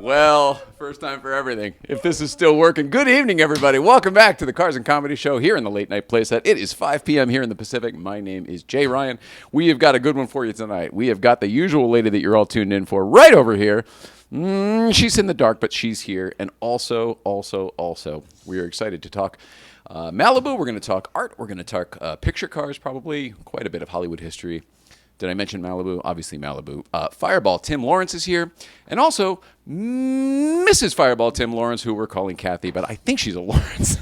Well, first time for everything. If this is still working, good evening, everybody. Welcome back to the Cars and Comedy Show here in the Late Night Playset. It is 5 p.m. here in the Pacific. My name is Jay Ryan. We have got a good one for you tonight. We have got the usual lady that you're all tuned in for right over here. She's in the dark, but she's here. And also, we are excited to talk Malibu. We're going to talk art. We're going to talk picture cars, probably quite a bit of Hollywood history. Did I mention Malibu? Obviously Malibu. Fireball Tim Lawrence is here. And also Mrs. Fireball Tim Lawrence, who we're calling Kathie, but I think she's a Lawrence.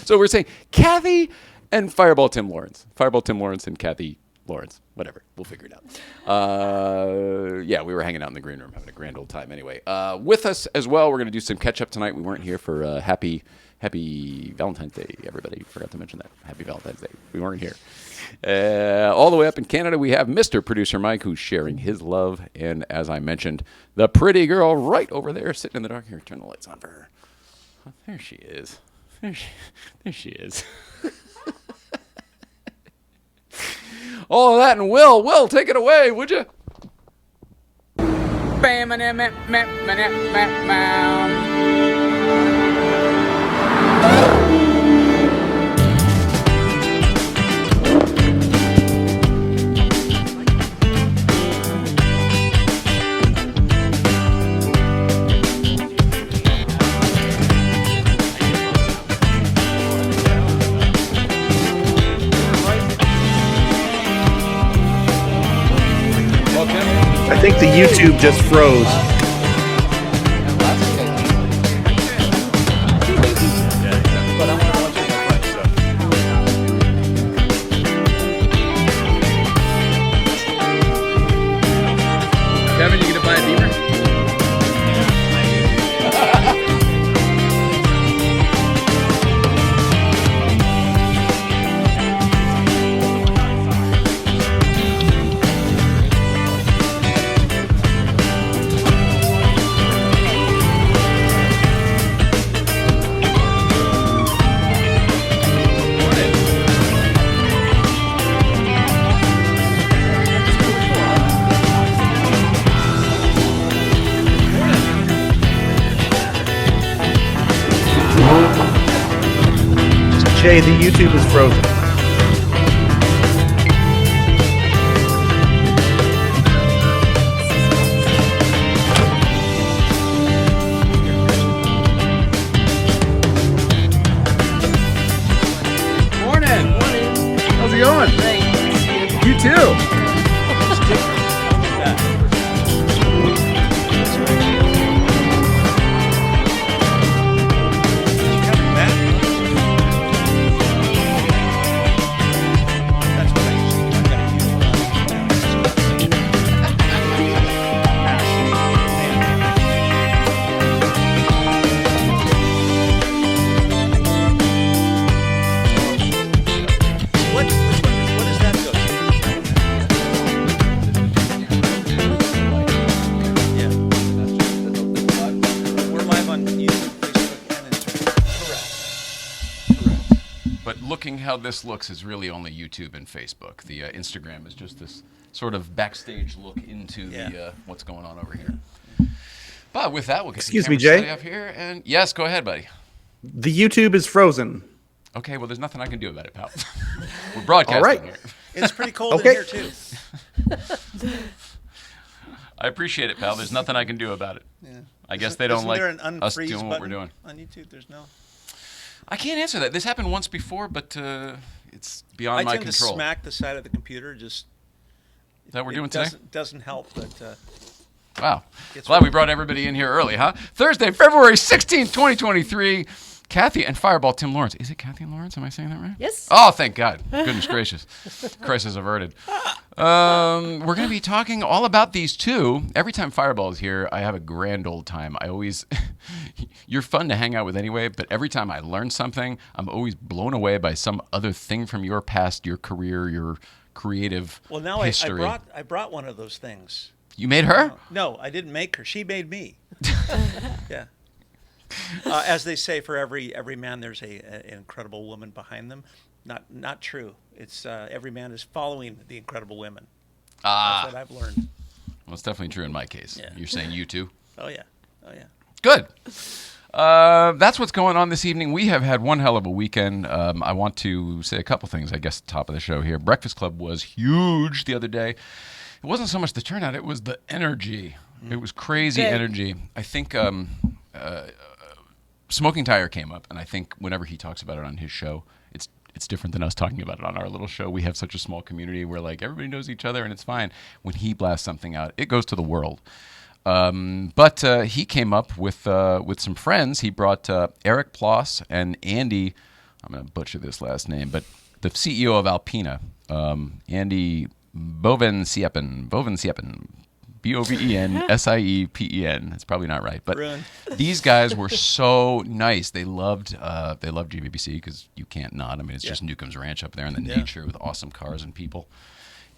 So we're saying Kathie and Fireball Tim Lawrence. Fireball Tim Lawrence and Kathie Lawrence. Whatever. We'll figure it out. Yeah, we were hanging out in the green room having a grand old time. Anyway, with us as well, we're going to do some catch-up tonight. We weren't here for Happy Valentine's Day, everybody. Forgot to mention that. Happy Valentine's Day. We weren't here. All the way up in Canada, we have Mr. Producer Mike, who's sharing his love. And as I mentioned, the pretty girl right over there sitting in the dark. Here, turn the lights on for her. Oh, there she is. There she is. All of that and Will, take it away, would you? I think the YouTube just froze. Kevin, you gonna buy a Beamer? Jay, the YouTube is frozen. Morning. How's it going? Great. You too. How this looks is really only YouTube and Facebook. The Instagram is just this sort of backstage look into the what's going on over here. But with that, we'll get Excuse the me, camera Jay? set up here. And yes, go ahead, buddy. The YouTube is frozen. Okay, well, there's nothing I can do about it, pal. We're broadcasting All right. here. It's pretty cold in here, too. I appreciate it, pal. There's nothing I can do about it. Yeah. I guess they don't like there an us unfreeze doing what we're button doing. on YouTube? There's no. I can't answer that. This happened once before, but it's beyond my I tend control. to smack the side of the computer. Just Is that what we're doing today? Doesn't help, but. Wow. Glad we brought everybody in here early, huh? Thursday, February 16th, 2023. Kathie and Fireball Tim Lawrence. Is it Kathie Lawrence? Am I saying that right? Yes. Oh, thank God. Goodness gracious. Crisis averted. We're going to be talking all about these two. Every time Fireball is here, I have a grand old time. I always, you're fun to hang out with anyway, but every time I learn something, I'm always blown away by some other thing from your past, your career, your creative Well, now history. I brought one of those things. You made her? No, I didn't make her. She made me. Yeah. As they say, for every man, there's an incredible woman behind them. Not true. It's every man is following the incredible women. That's what I've learned. Well, it's definitely true in my case. Yeah. You're saying you too? Oh yeah. Oh yeah. Good. That's what's going on this evening. We have had one hell of a weekend. I want to say a couple things, I guess, at the top of the show here. Breakfast Club was huge the other day. It wasn't so much the turnout, it was the energy. It was crazy energy. I think Smoking Tire came up, and I think whenever he talks about it on his show, it's different than us talking about it on our little show. We have such a small community where like everybody knows each other, and it's fine. When he blasts something out, it goes to the world. But he came up with some friends. He brought Eric Ploss and Andy. I'm going to butcher this last name, but the CEO of Alpina, Andy Bovensiepen, Bovensiepen. It's probably not right, but these guys were so nice. They loved GVBC because you can't not. I mean, it's just Newcomb's Ranch up there in the nature with awesome cars and people.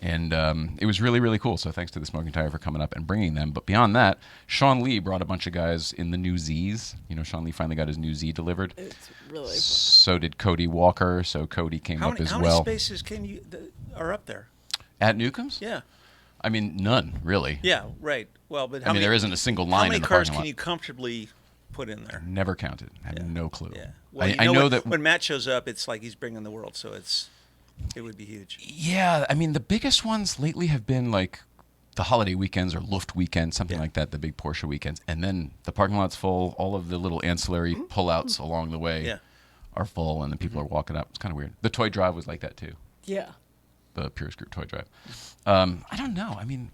And it was really, really cool. So thanks to the Smoking Tire for coming up and bringing them. But beyond that, Sean Lee brought a bunch of guys in the new Zs. You know, Sean Lee finally got his new Z delivered. It's really So did Cody Walker. So Cody came up as well. How many spaces are up there? At Newcomb's? Yeah. I mean, none, really. Yeah, right. Well, but there isn't a single line in the parking lot. How many cars can you comfortably put in there? Never counted. I have no clue. Yeah. Well, I know that when Matt shows up, it's like he's bringing the world, so it would be huge. Yeah, I mean, the biggest ones lately have been like the holiday weekends or Luft weekends, something like that, the big Porsche weekends. And then the parking lot's full. All of the little ancillary pullouts along the way are full, and the people are walking up. It's kind of weird. The toy drive was like that, too. Yeah. The Purist Group toy drive. I don't know. I mean,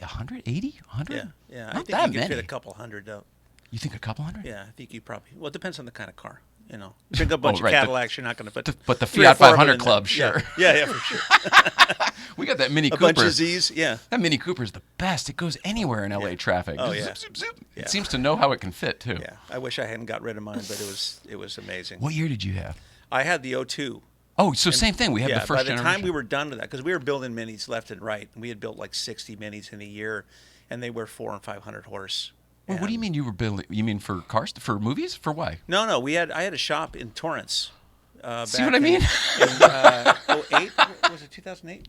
180? 100? Yeah. Not I think that you could many. fit a couple hundred, though. You think a couple hundred? Yeah, I think you probably. Well, it depends on the kind of car. You know, bring a bunch of Cadillacs, you're not going to put. But the three or Fiat four of them 500 in there. Club, sure. Yeah, for sure. We got that Mini A Cooper. bunch of Z's, yeah. That Mini Cooper's the best. It goes anywhere in LA traffic. Oh, Just yeah. Zoop, zoop, zoop. Yeah. It seems to know how it can fit, too. Yeah, I wish I hadn't got rid of mine, but it was amazing. What year did you have? I had the O2. Oh, so same thing. We had the first by the generation. time we were done with that, because we were building minis left and right, and we had built like 60 minis in a year, and they were 400 and 500 horse. Well, what do you mean you were building? You mean for cars, for movies, for why? No, I had a shop in Torrance. See what I mean? In 08, was it 2008?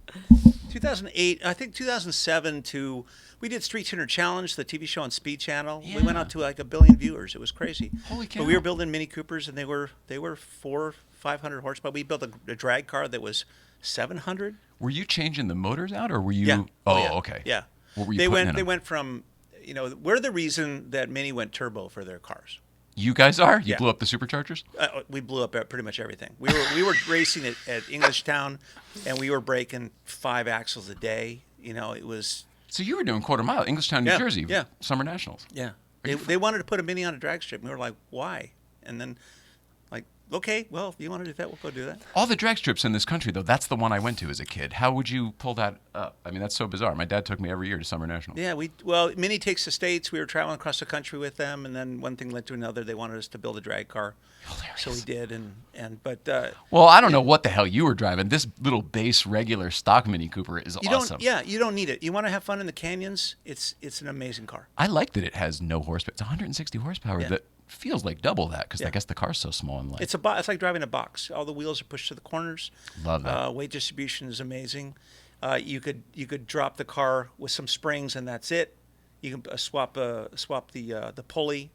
2008, I think 2007 to. We did Street Tuner Challenge, the TV show on Speed Channel. Yeah. We went out to like 1 billion viewers. It was crazy. Holy cow! But we were building Mini Coopers, and they were 400-500 horsepower. We built a drag car that was 700. Were you changing the motors out, or were you? Yeah. Oh, yeah. okay. Yeah. What were you putting in They them? went from, we're the reason that Mini went turbo for their cars. You guys are? You Yeah. blew up the superchargers? We blew up pretty much everything. We were racing at Englishtown, and we were breaking 5 axles a day. It was. So you were doing quarter mile, Englishtown, New Jersey, Summer Nationals. Yeah. They wanted to put a Mini on a drag strip, and we were like, why? And then, okay, well, if you want to do that, we'll go do that. All the drag strips in this country, though, that's the one I went to as a kid. How would you pull that up? I mean, that's so bizarre. My dad took me every year to Summer Nationals. Yeah, Mini takes the states. We were traveling across the country with them, and then one thing led to another. They wanted us to build a drag car, Hilarious. so we did. But well, I don't know what the hell you were driving. This little base regular stock Mini Cooper is awesome. You don't need it. You want to have fun in the canyons? It's an amazing car. I like that it has no horsepower. It's 160 horsepower. Yeah. That feels like double that because Yeah. I guess the car's so small and light. It's like driving a box. All the wheels are pushed to the corners. Love that. Weight distribution is amazing. You could drop the car with some springs and that's it. You can swap the pulley.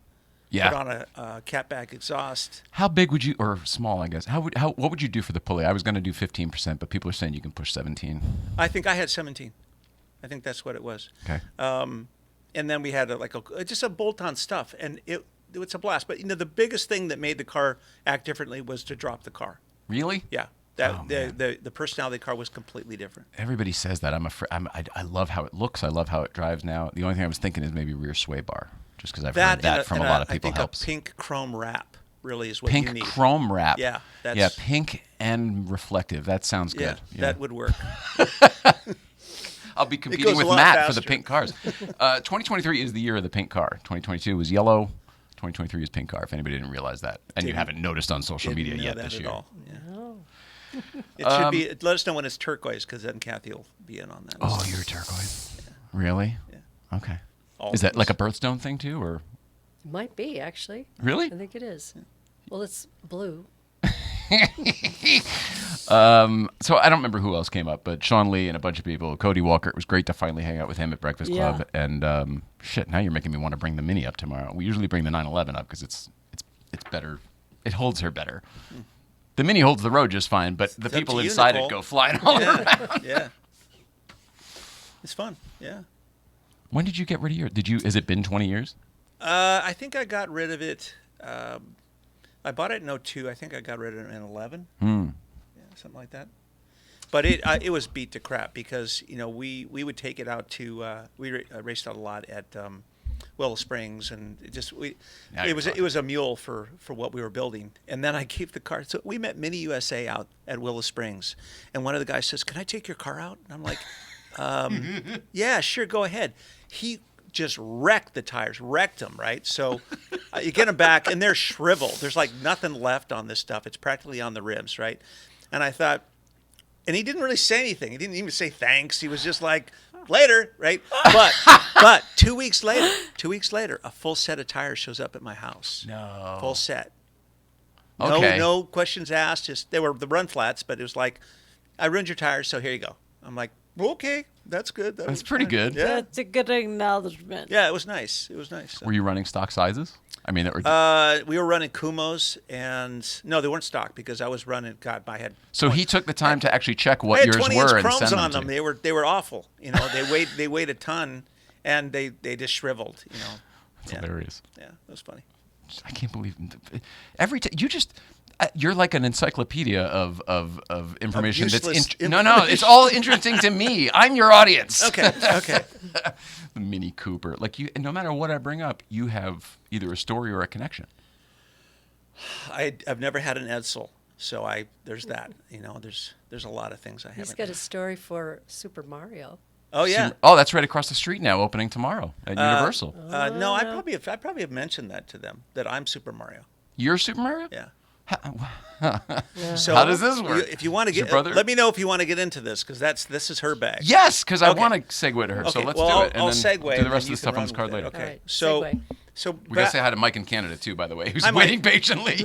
Yeah. Put on a catback exhaust. How big would you, or small, I guess? What would you do for the pulley? I was going to do 15%, but people are saying you can push 17. I think I had 17. I think that's what it was. Okay. And then we had just a bolt-on stuff, and it's a blast. But the biggest thing that made the car act differently was to drop the car. Really? Yeah. Oh, man. The personality of the car was completely different. Everybody says that. I love how it looks. I love how it drives now. The only thing I was thinking is maybe rear sway bar, just because I've heard that from a lot of people I think helps. a pink chrome wrap really is what you need. Pink chrome wrap. Yeah. Pink and reflective. That sounds good. Yeah, that would work. I'll be competing goes with a lot Matt for the faster. pink cars. 2023 is the year of the pink car. 2022 was yellow. 2023 is pink car, if anybody didn't realize that. And you haven't noticed on social media Didn't know yet that this at year. all. Yeah. It should be. Let us know when it's turquoise, because then Kathie will be in on that. Oh, you're turquoise. Really? Yeah. Okay. All Is that those. like a birthstone thing too, or Might be, actually. really? I think it is. Well, it's blue. So I don't remember who else came up, but Sean Lee and a bunch of people. Cody Walker. It was great to finally hang out with him at Breakfast Club. And shit, now you're making me want to bring the Mini up tomorrow. We usually bring the 911 up because it's better. It holds her better. The Mini holds the road just fine, but the people inside it go flying all around. Yeah. It's fun. Yeah. When did you get rid of your? Has it been 20 years? I think I got rid of it. I bought it in 2002. I think I got rid of it in 2011. Yeah, something like that. But it was beat to crap because we would take it out to we raced out a lot at Willow Springs, and it was a mule for what we were building. And then I gave the car. So we met Mini USA out at Willow Springs, and one of the guys says, "Can I take your car out?" And I'm like, "Yeah, sure, go ahead." He just wrecked the tires, wrecked them, right? So you get them back, and they're shriveled. There's like nothing left on this stuff. It's practically on the ribs, right? And I thought, and he didn't really say anything. He didn't even say thanks. He was just like, later, right? But 2 weeks later, a full set of tires shows up at my house. No. Full set. Okay. No questions asked. Just they were the run flats, but it was like, I ruined your tires, so here you go. I'm like, okay, that's good. That's pretty good. Yeah. That's a good acknowledgement. Yeah, it was nice. Were you running stock sizes? I mean, we were running Kumos, and no, they weren't stock because I was running. God, I had. So he took the time to actually check I what had yours 20-inch were and chromes send them on to them. you. They were awful. They weighed a ton, and they just shriveled. That's hilarious. Yeah, it was funny. I can't believe every time you just. You're like an encyclopedia of information. No, it's all interesting to me. I'm your audience. Okay. The Mini Cooper, and no matter what I bring up, you have either a story or a connection. I've never had an Edsel, so there's that. There's a lot of things I haven't. He's got a story for Super Mario. Oh yeah. Oh, that's right across the street now, opening tomorrow at Universal. No, I probably have mentioned that to them that I'm Super Mario. You're Super Mario? Yeah. Yeah. So how does this work? If you want to get, let me know if you want to get into this because this is her bag. Yes, because I want to segue to her. Okay. So let's do it, and I'll then segue do the rest of you the stuff can on this run card with later. it. Okay. Right. So Segue. We gotta say hi to Mike in Canada too, by the way, who's Hi, Mike. waiting patiently.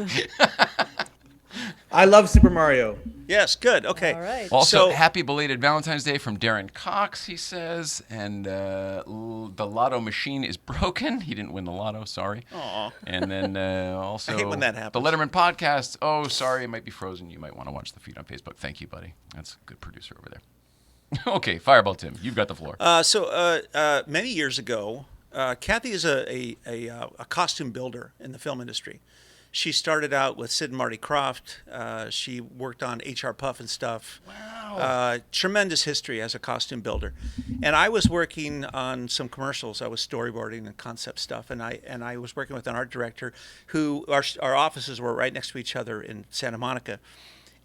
I love Super Mario. Yes, good. Okay. All right. Also, So- happy belated Valentine's Day from Darren Cox, he says. And the lotto machine is broken. He didn't win the lotto, sorry. Aw. And then also, I hate when that happens. the Letterman podcast. Oh, sorry, it might be frozen. You might want to watch the feed on Facebook. Thank you, buddy. That's a good producer over there. Okay, Fireball Tim, you've got the floor. Many years ago, Kathie is a costume builder in the film industry. She started out with Sid and Marty Krofft. She worked on H.R. Puff and stuff. Wow. Tremendous history as a costume builder. And I was working on some commercials. I was storyboarding and concept stuff. And I was working with an art director who our offices were right next to each other in Santa Monica.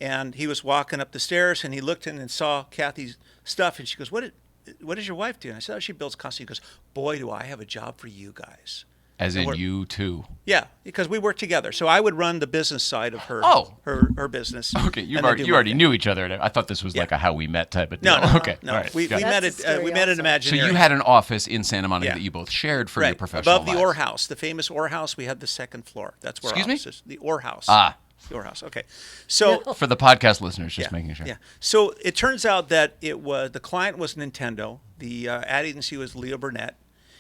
And he was walking up the stairs and he looked in and saw Kathie's stuff. And she goes, what does your wife do? And I said, oh, she builds costumes. He goes, boy, do I have a job for you guys. As in you too. Yeah, because we worked together. So I would run the business side of her her business. Okay, you already knew each other. I thought this was like a how we met type of deal. No. Okay. No. All right. We met at also. Imaginary. So you had an office in Santa Monica Yeah. that you both shared for right your professional above the lives. Orr House, the famous Orr House. We had the second floor. That's where Excuse me? our office is. The Orr House. Ah. The Orr House. Okay. So For the podcast listeners, just making sure. Yeah. So it turns out that the client was Nintendo. The ad agency was Leo Burnett.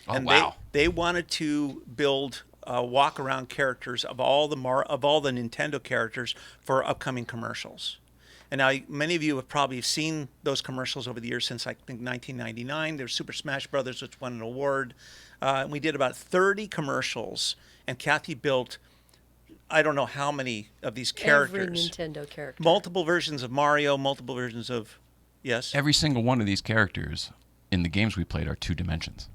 Oh, And wow. they wanted to build walk-around characters of all the Nintendo characters for upcoming commercials. And now many of you have probably seen those commercials over the years since I think 1999. There's Super Smash Brothers, which won an award. And we did about 30 commercials, and Kathie built I don't know how many of these characters. Every Nintendo character. Multiple versions of Mario, multiple versions of yes. Every single one of these characters in the games we played are 2 dimensions.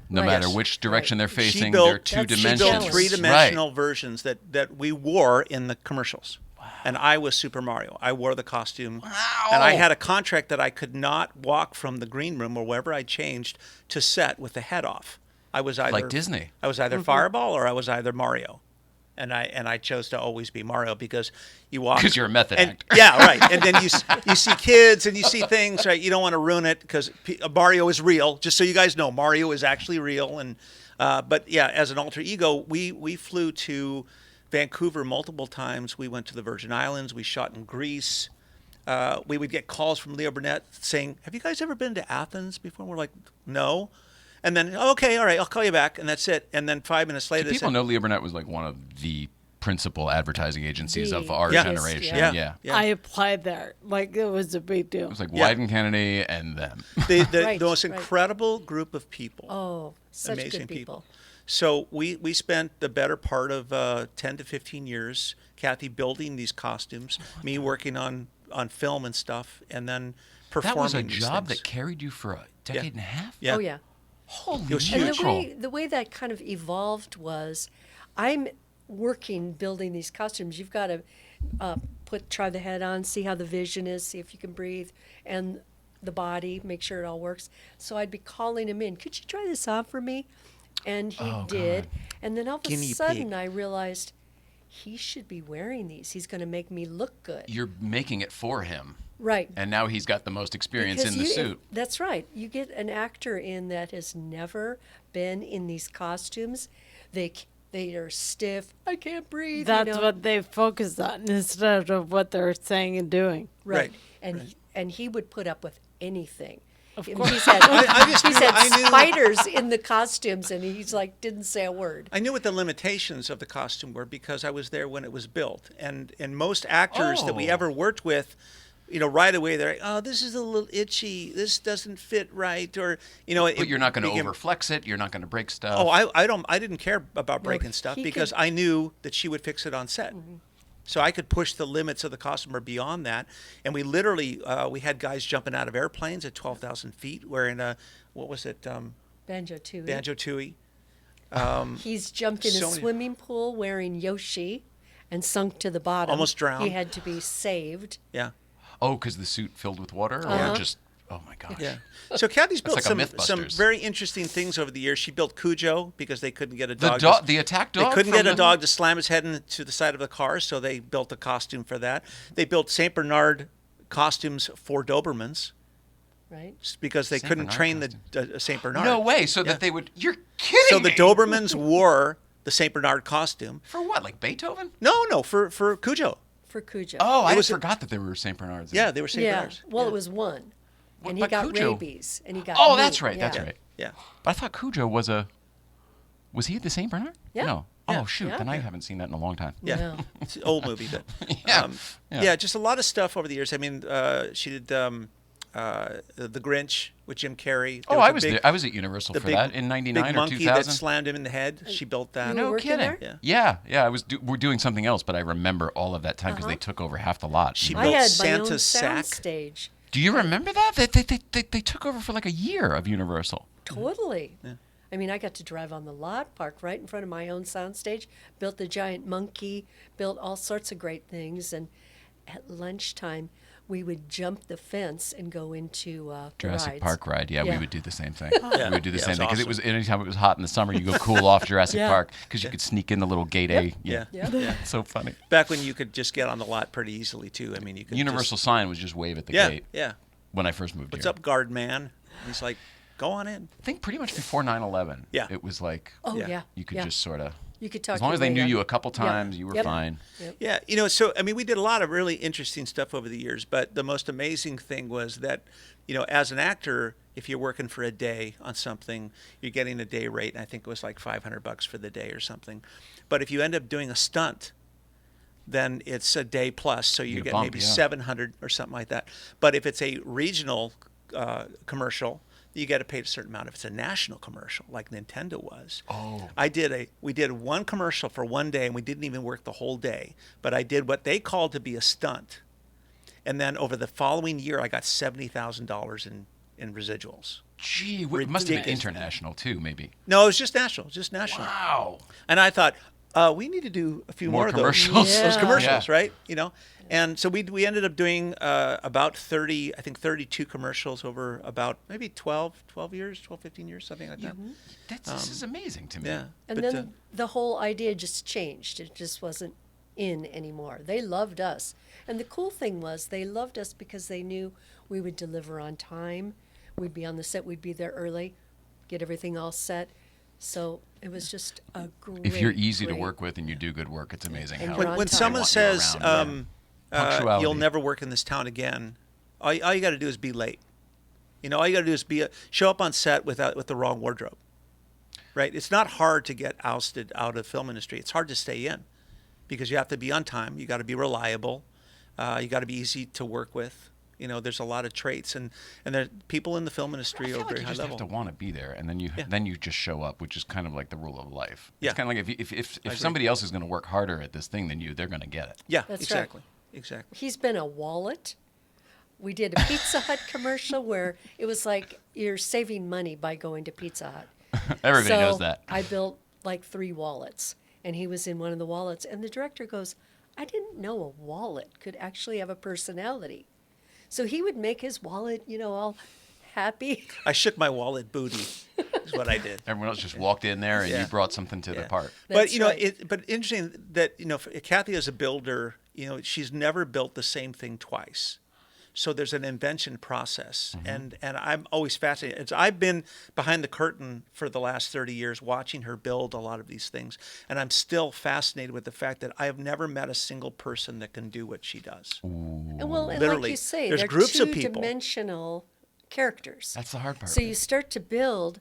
No Right. matter Yes. which direction they're She facing, built- they're 2 That's She dimensions. built challenge. three-dimensional versions that we wore in the commercials. Wow. And I was Super Mario. I wore the costume. Wow. And I had a contract that I could not walk from the green room or wherever I changed to set with the head off. I was either Like Disney. I was either Fireball or I was either Mario. And I chose to always be Mario because you walk. Because you're a method and, actor. Yeah, right. And then you see kids and you see things, right? You don't want to ruin it because Mario is real. Just so you guys know, Mario is actually real. And but yeah, as an alter ego, we flew to Vancouver multiple times. We went to the Virgin Islands. We shot in Greece. We would get calls from Leo Burnett saying, "Have you guys ever been to Athens before?" And we're like, "No." And then, "Okay, all right, I'll call you back," and that's it. And then 5 minutes later, Do they people said, know Leo Burnett was like one of the principal advertising agencies of The our biggest, generation? yeah. I applied there. Like, it was a big deal. It was like Yeah. Wyden Kennedy and them. the Right, most right. incredible group of people. Oh, such Amazing good people. So we spent the better part of 10 to 15 years, Kathie building these costumes, me working on film and stuff, and then performing. That was a these job things. that carried you for a decade and a half? Yeah. Oh, yeah. Holy It was And huge. mackerel. the way that kind of evolved was, I'm working building these costumes. You've got to try the head on, see how the vision is, see if you can breathe, and the body, make sure it all works. So I'd be calling him in. Could you try this on for me? And he did. And then all of a Guinea sudden, pig. I realized he should be wearing these. He's going to make me look good. You're making it for him. Right. And now he's got the most experience Because in the you- suit. That's right. You get an actor in that has never been in these costumes. They are stiff. I can't breathe. That's you know? what they focus on instead of what they're saying and doing. Right. Right, And he would put up with anything. Of I mean, course. He's had, just he's knew- had I knew- spiders in the costumes, and he's like didn't say a word. I knew what the limitations of the costume were because I was there when it was built, and most actors that we Oh. ever worked with, right away they're like, "Oh, this is a little itchy. This doesn't fit right," or But you're not going to became- overflex it. You're not going to break stuff. Oh, I didn't care about breaking stuff he because could- I knew that she would fix it on set. So I could push the limits of the costume or beyond that. And we literally, we had guys jumping out of airplanes at 12,000 feet wearing what was it, Banjo too. Banjo Tooie. He's jumped in so a many- swimming pool wearing Yoshi, and sunk to the bottom. Almost drowned. He had to be saved. Yeah. Oh, because the suit filled with water? Or Uh-huh. just, oh my gosh. Yeah. So Kathie's built like a some Mythbusters. very interesting things over the years. She built Cujo because they couldn't get a The, dog. the attack They dog? couldn't from get a the- dog to slam his head into the side of the car, so they built a costume for that. They built Saint Bernard costumes for Dobermans Right. because they Saint couldn't Bernard train the Saint Bernard. No way. So Yeah. that they would. You're kidding So the me. Dobermans wore the Saint Bernard costume. For what? Like Beethoven? No, for Cujo. For Cujo. Oh, I was a- forgot that they were St. Bernards. Yeah, they were Saint yeah. Bernards. Well, yeah. it was one, What and he about got Cujo? rabies, and he got. Oh, meat. that's right. Yeah. That's right. Yeah. But I thought Cujo was a. Was he the St. Bernard? Yeah. No. Yeah. Oh, shoot. Yeah. Then I haven't seen that in a long time. Yeah, No. it's an old movie, but Yeah. yeah. Yeah. just a lot of stuff over the years. I mean, she did The Grinch with Jim Carrey. Oh, There I a was big- there. I was at Universal the for big, that in '99 big or monkey 2000. that slammed him in the head. She built that. You No were working kidding. there? Yeah. Yeah. We're doing something else, but I remember all of that time because they took over half the lot. She I built had my Santa's own sack. soundstage. Do you remember that? They took over for like a year of Universal. Totally. I mean, I got to drive on the lot, park right in front of my own soundstage, built the giant monkey, built all sorts of great things, and at lunchtime we would jump the fence and go into the Jurassic rides. Park ride. Yeah, we Yeah. would do the same thing. Yeah. We would do the Yeah, same it thing was because it was anytime it was hot in the summer, you go cool off Jurassic Yeah. Park because you could sneak in the little gate A. Yeah. Yep. Yeah. So funny. Back when you could just get on the lot pretty easily too. I mean, you could Universal sign was just wave at the Just, gate yeah. when I first moved What's here. up, guard man? And he's like, go on in. I think pretty much before 9/11. Yeah. It was like Oh, Yeah. yeah. you could yeah. just sort of, You could talk as long your as they way knew out. you a couple Yeah. times, you were Yep. fine. Yep. Yeah, so I mean, we did a lot of really interesting stuff over the years, but the most amazing thing was that, as an actor, if you're working for a day on something, you're getting a day rate, and I think it was like $500 for the day or something. But if you end up doing a stunt, then it's a day plus, so you get a get bump, maybe yeah. 700 or something like that. But if it's a regional commercial, you get to pay a certain amount. If it's a national commercial, like Nintendo was, we did one commercial for one day, and we didn't even work the whole day. But I did what they called to be a stunt, and then over the following year, I got $70,000 in residuals. Gee, it must have been Ridiculous. international too, maybe. No, it was just national, Wow. And I thought, we need to do a few More more of commercials. those Yeah. commercials, Yeah. right? And so we ended up doing about 32 commercials over about maybe 12 years, 15 years, something like that. This is amazing to me. Yeah. And But, then the whole idea just changed. It just wasn't in anymore. They loved us. And the cool thing was they loved us because they knew we would deliver on time. We'd be on the set, we'd be there early, get everything all set. So it was just a great. If you're easy to great- work with and you do good work, it's amazing And how you're on When time. someone want you says around, Punctuality. you'll never work in this town again, all you got to do is be late. All you got to do is show up on set with the wrong wardrobe. Right? It's not hard to get ousted out of the film industry. It's hard to stay in because you have to be on time. You got to be reliable. You got to be easy to work with. There's a lot of traits, and there people in the film I industry feel are like very you high just level. have to want to be there, and then you just show up, which is kind of like the rule of life. Yeah. It's kind of like if agree. somebody else is going to work harder at this thing than you, they're going to get it. Yeah, That's exactly. Exactly. He's been a wallet. We did a Pizza Hut commercial where it was like you're saving money by going to Pizza Hut. Everybody knows So that. I built like 3 wallets, and he was in one of the wallets. And the director goes, I didn't know a wallet could actually have a personality. So he would make his wallet, all happy. I shook my wallet booty, is what I did. Everyone else just walked in there, and Yeah. you brought something to the Yeah. part. That's But right. but interesting that Kathie as a builder, she's never built the same thing twice. So there's an invention process, and I'm always fascinated. I've been behind the curtain for the last 30 years watching her build a lot of these things, and I'm still fascinated with the fact that I have never met a single person that can do what she does. And well, and like Literally, you say, there's they're groups of people. two-dimensional characters. That's the hard part. So you start to build,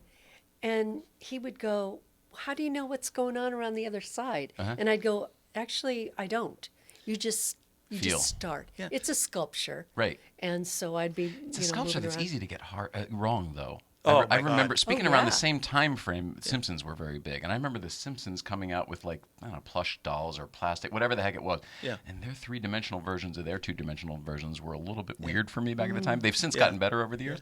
and he would go, how do you know what's going on around the other side? And I'd go, actually, I don't. You just Feel. start. Yeah. It's a sculpture. Right. And so I'd be, It's a sculpture moving that's around. easy to get wrong, though. Oh, I my God. remember speaking Oh, around yeah. the same time frame. Simpsons were very big, and I remember the Simpsons coming out with plush dolls or plastic, whatever the heck it was. Yeah. And their 3-dimensional versions of their 2-dimensional versions were a little bit weird for me back at the time. They've since Yeah. gotten better over the years,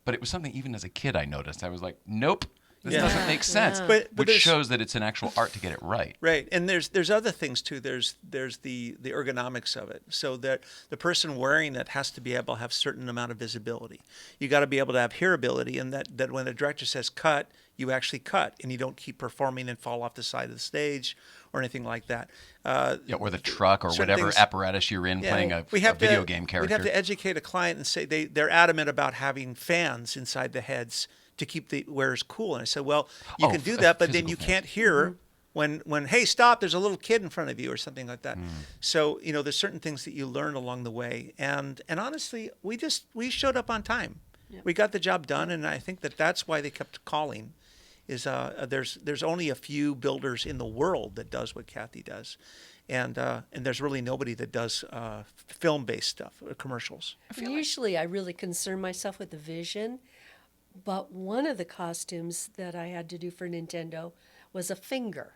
but it was something even as a kid I noticed. I was like, nope, this Yeah. doesn't make sense. Yeah. But Which there's- shows that it's an actual art to get it right. Right, and there's other things too. There's the ergonomics of it, so that the person wearing it has to be able to have certain amount of visibility. You got to be able to have hearability, and that when the director says cut, you actually cut, and you don't keep performing and fall off the side of the stage or anything like that. Yeah, or the truck or certain whatever things- apparatus you're in playing a video game character. We'd have to educate a client and say they're adamant about having fans inside the heads to keep the wearers cool. And I said, well, you Oh, can do that, but then physical you fans. can't hear when hey, stop, there's a little kid in front of you or something like that. So, there's certain things that you learn along the way. And honestly, we showed up on time. We got the job done, and I think that's why they kept calling. Is there's only a few builders in the world that does what Kathie does, and there's really nobody that does film-based stuff, commercials. Usually I really concern myself with the vision, but one of the costumes that I had to do for Nintendo was a finger.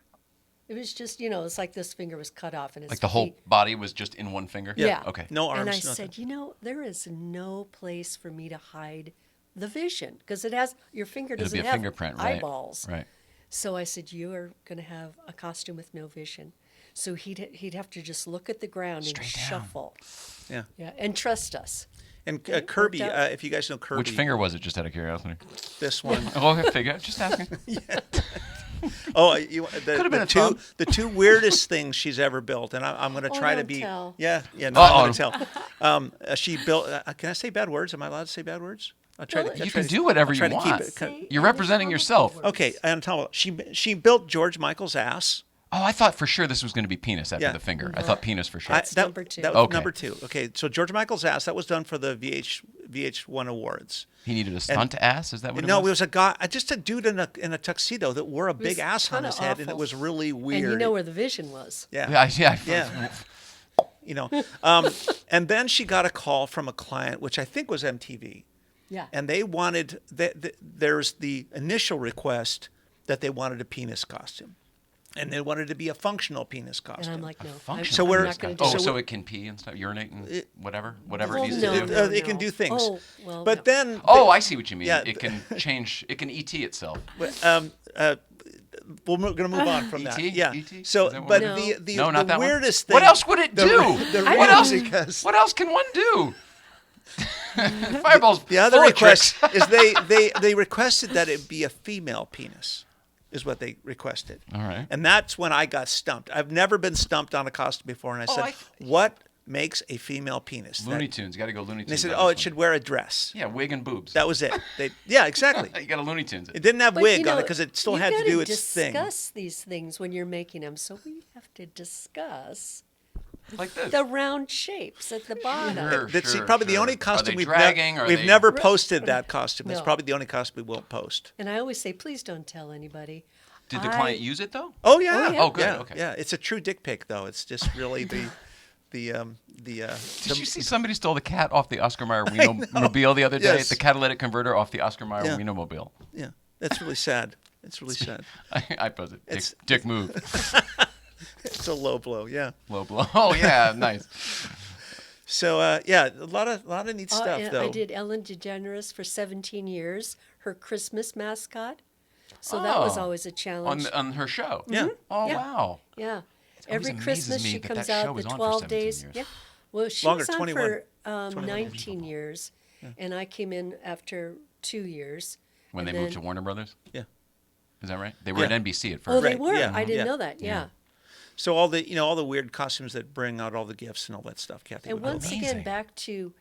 It was just, it's like this finger was cut off and his Like the whole feet. body was just in one finger? Yeah. Okay. No arms. And I nothing. said, there is no place for me to hide the vision because your finger It'll doesn't be a have fingerprint, right? eyeballs. Right. So I said, you are going to have a costume with no vision. So he'd have to just look at the ground Straight and down. shuffle. Yeah. Yeah, and trust us. And It Kirby, worked out. if you guys know Kirby, Which finger was it, just out of curiosity? this one. Oh, okay, figure. Just asking. Oh, Could've been a thumb. the two weirdest things she's ever built, and I'm going to Oh, try to don't be. tell. Yeah, no, I'm going Uh-oh. to tell. She built. Can I say bad words? Am I allowed to say bad words? I'll try Well, to. You I'll try can to- do whatever I'll try you to keep want. it Say You're any representing comical yourself. words. Okay, and tell she built George Michael's ass. Oh, I thought for sure this was going to be penis after Yeah. the finger. I thought penis for sure. That's number two. That was Okay. number 2. Okay, so George Michael's ass. That was done for the VH1 awards. He needed a stunt ass? Is that what No, it it was a guy, just a dude in a tuxedo that wore a was big ass on kinda his head, and it awful. was really weird. And you know where the vision was. Yeah. Yeah. Yeah. And then she got a call from a client, which I think was MTV, Yeah. and they wanted there's the initial request that they wanted a penis costume, and they wanted to be a functional penis And costume. I'm like, no. Function. So we're- I'm not going to Oh, do so it. it can pee and stuff, urinate and whatever it Well, needs no, to do. no. It can do things. Oh, well, but no. then Oh, I see what you mean. Yeah. It can change. It can ET itself. we're going to move on from that. E.T.? Yeah. E.T.? So, Is that what but we're- the No. the, No, the not that one. weirdest thing. What else would it the- do? the What real- else? because- What else can one do? Fireball's The other full of request tricks. is they requested that it be a female penis, is what they requested. All right. And that's when I got stumped. I've never been stumped on a costume before, and I said, I- "What makes a female penis. Looney Tunes. Got to go Looney Tunes. They said, on oh, this it one. should wear a dress. Yeah, wig and boobs. That was it. Yeah, exactly. You got to Looney Tunes. It didn't have But, wig on it because it still had to do its thing. You got to discuss these things when you're making them. So we have to discuss Like this. the round shapes at the bottom. Sure. That's probably the only Are costume they dragging? Are we've they- never posted that costume. That's No. probably the only costume we won't post. And I always say, please don't tell anybody. Did the client use it though? Oh yeah. Oh, good, Yeah, okay. yeah. It's a true dick pic though. It's just really the. Did you see somebody stole the cat off the Oscar Mayer Wienermobile the other day? Yes. The catalytic converter off the Oscar Mayer Yeah. Wienermobile. Yeah, that's really sad. It's really sad. I posted. It's- Dick move. It's a low blow. Yeah. Low blow. Oh yeah, nice. So yeah, a lot of neat stuff And though. I did Ellen DeGeneres for 17 years, her Christmas mascot. So that was Oh. always a challenge. On her show. Yeah. Oh Yeah. wow. Yeah. always Every amazes Christmas me she that comes that show out was the on for 12 17 days. years. Yeah. Well, she Longer, was on 21. for 21. 19 years, and I came in after 2 years. When and they moved then- to Warner Brothers. Yeah. Is that right? They were Yeah. at NBC at first. Oh, they Right, were. yeah, I didn't yeah. know that. Yeah. So all the weird costumes that bring out all the gifts and all that stuff, Kathy. And would once know. again, Amazing. back to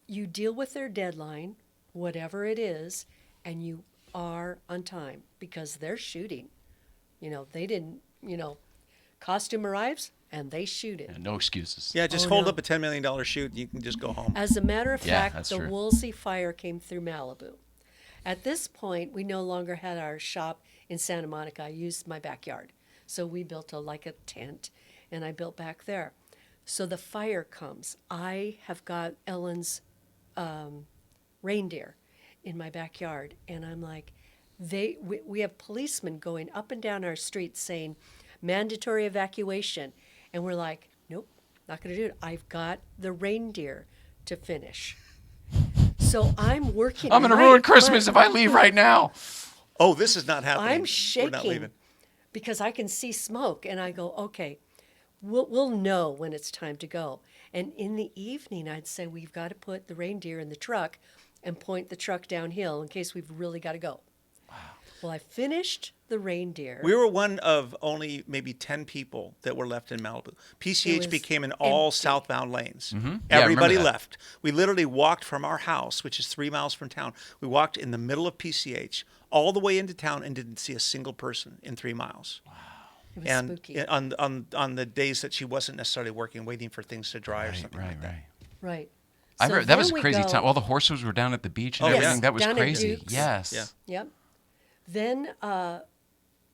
you deal with their deadline, whatever it is, and you are on time because they're shooting. They didn't. Costume arrives and they shoot it. Yeah, no excuses. Yeah, just Oh, hold no. up a $10 million shoot and you can just go home. As a matter of Yeah, fact, that's the true. Woolsey fire came through Malibu. At this point, we no longer had our shop in Santa Monica. I used my backyard. So we built a tent, and I built back there. So the fire comes. I have got Ellen's reindeer in my backyard, and I'm like, we have policemen going up and down our street saying mandatory evacuation, and we're like, nope, not going to do it. I've got the reindeer to finish. So I'm working. I'm going to ruin Christmas if I leave right now. Oh, this is not happening. I'm We're not shaking leaving. because I can see smoke, and I go, okay, we'll know when it's time to go. And in the evening, I'd say we've got to put the reindeer in the truck and point the truck downhill in case we've really got to go. Wow. Well, I finished the reindeer. We were one of only maybe 10 people that were left in Malibu. PCH was became in all empty. southbound lanes. Yeah, I remember Everybody that. left. We literally walked from our house, which is 3 miles from town. We walked in the middle of PCH all the way into town and didn't see a single person in 3 miles. It was And spooky. on the days that she wasn't necessarily working, waiting for things to dry or something like that. Right. I So heard, that was then a we crazy go- time. All the horses were down at the beach and Oh, yeah. everything. That was Down at crazy. Duke's. Yes. Yeah. Yep. Then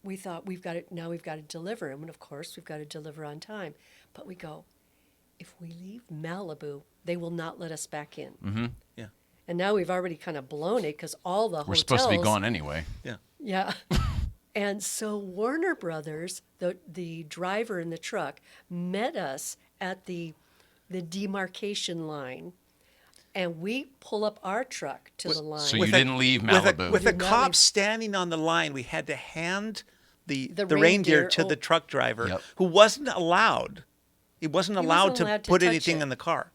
we thought we've got to deliver. And of course, we've got to deliver on time. But we go, if we leave Malibu, they will not let us back in. Mm-hmm. Yeah. And now we've already kind of blown it because all the We're hotels. supposed to be gone anyway. Yeah. Yeah. And so Warner Brothers, the driver in the truck, met us at the demarcation line, and we pull up our truck to the line. So you With a- didn't leave With Malibu. a Did not cop leave. standing on the line, we had to hand the The reindeer reindeer to the o- truck driver, Yep. who wasn't allowed. He wasn't allowed to allowed to put touch anything it. in the car,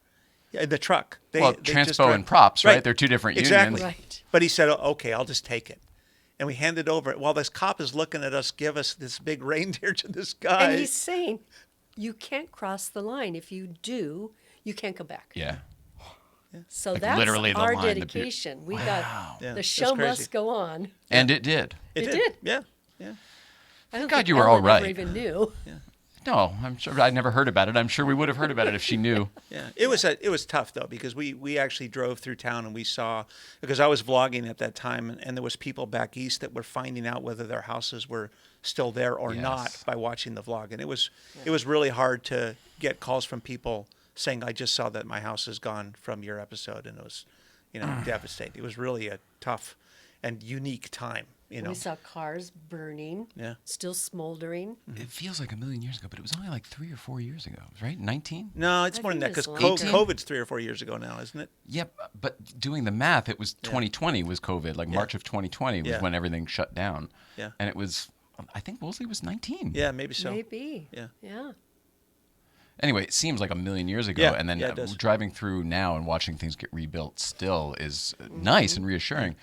in the truck. They Well, just transpo drive- and props, right? They're two different exactly. unions. Right. But he said, "Okay, I'll just take it," and we handed over. While this cop is looking at us, give us this big reindeer to this guy. And he's saying, you can't cross the line. If you do, you can't come back. Yeah. So Like that's literally the our line, the beer- dedication. We Yeah, got the that's show crazy. must go on. And it did. It It did. Yeah. Yeah. I don't God, think you were Ellen all right. ever even knew. No, I'm sure I never heard about it. I'm sure we would have heard about it if she knew. Yeah, it was tough though because we actually drove through town and we saw, because I was vlogging at that time, and there was people back east that were finding out whether their houses were still there or Yes. not by watching the vlog, and it was really hard to get calls from people saying, "I just saw that my house is gone from your episode," and it was, devastating. It was really a tough and unique time, We saw cars burning, Yeah. still smoldering. It feels like a million years ago, but it was only like 3 or 4 years ago, right? 19? No, it's I more than that think because it's longer. COVID's 3 or 4 years ago now, isn't it? Yep, but doing the math, it was 2020 was COVID. Like March of 2020 was Yeah. when everything shut down. Yeah. And it was, I think Wolseley was 19. Yeah, maybe so. Maybe. Yeah. Yeah. Anyway, it seems like a million years ago. Yeah, And then yeah, it does. driving through now and watching things get rebuilt still is nice and reassuring.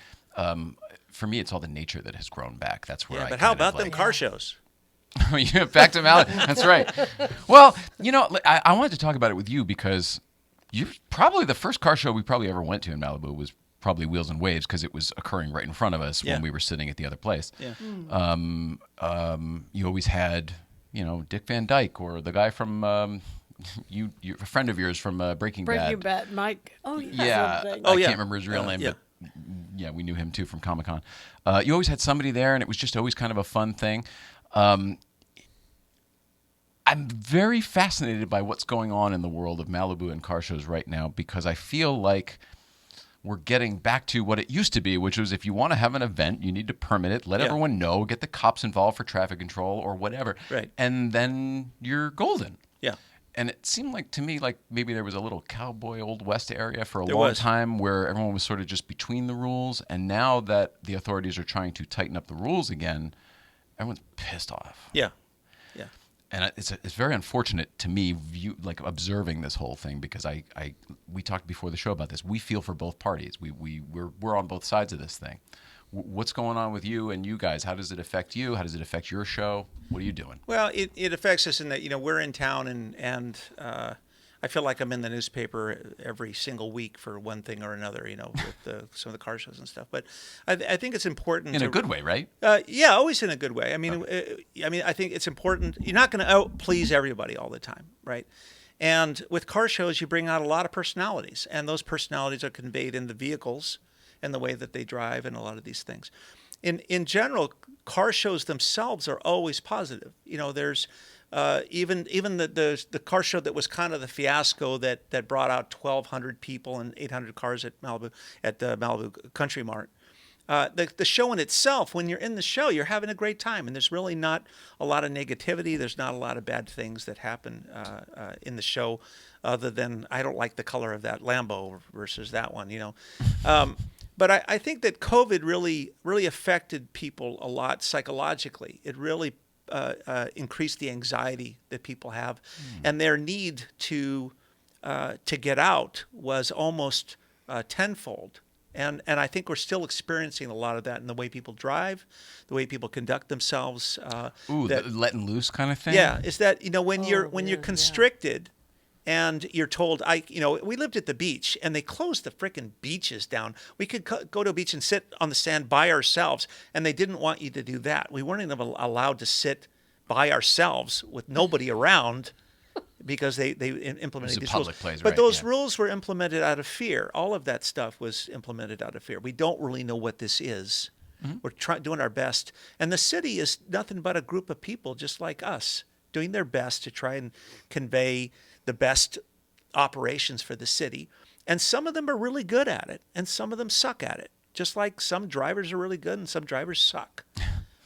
For me, it's all the nature that has grown back. That's where Yeah, I but how kind of about them like- car shows? Yeah, back to Malibu. That's right. Well, I wanted to talk about it with you because you're probably the first car show we probably ever went to in Malibu was probably Wheels and Waves because it was occurring right in front of us when we were sitting at the other place. Yeah. You always had, Dick Van Dyke or the guy from a friend of yours from Breaking Bad. Breaking Bad, Mike. Oh, yeah. Yeah, Something. I can't remember his real name, yeah. but yeah, we knew him too from Comic-Con. You always had somebody there, and it was just always kind of a fun thing. I'm very fascinated by what's going on in the world of Malibu and car shows right now because I feel like we're getting back to what it used to be, which was if you want to have an event, you need to permit it, let everyone know, get the cops involved for traffic control or whatever, Right. and then you're golden. Yeah. And it seemed like to me like maybe there was a little cowboy Old West area for a There long was. time where everyone was sort of just between the rules. And now that the authorities are trying to tighten up the rules again, everyone's pissed off. Yeah. Yeah. And it's very unfortunate to me, observing this whole thing because we talked before the show about this. We feel for both parties. We're on both sides of this thing. What's going on with you and you guys? How does it affect you? How does it affect your show? What are you doing? Well, it affects us in that, we're in town and I feel like I'm in the newspaper every single week for one thing or another, with some of the car shows and stuff. But I think it's important In a good way, right? Yeah, always in a good way. I mean, I think it's important. You're not going to please everybody all the time, right? And with car shows, you bring out a lot of personalities, and those personalities are conveyed in the vehicles and the way that they drive and a lot of these things. In general, car shows themselves are always positive. There's even the car show that was kind of the fiasco that brought out 1,200 people and 800 cars at the Malibu Country Mart. The show in itself, when you're in the show, you're having a great time, and there's really not a lot of negativity. There's not a lot of bad things that happen in the show, other than I don't like the color of that Lambo versus that one, But I think that COVID really affected people a lot psychologically. It really increased the anxiety that people have, and their need to get out was almost tenfold. And I think we're still experiencing a lot of that in the way people drive, the way people conduct themselves. The letting loose kind of thing. Yeah, is that when you're yeah. constricted. And you're told, we lived at the beach, and they closed the frickin' beaches down. We could go to a beach and sit on the sand by ourselves, and they didn't want you to do that. We weren't even allowed to sit by ourselves with nobody around because they implemented these rules. Place, but right, those yeah. rules were implemented out of fear. All of that stuff was implemented out of fear. We don't really know what this is. Mm-hmm. We're doing our best. And the city is nothing but a group of people just like us doing their best to try and convey the best operations for the city. And some of them are really good at it, and some of them suck at it. Just like some drivers are really good and some drivers suck,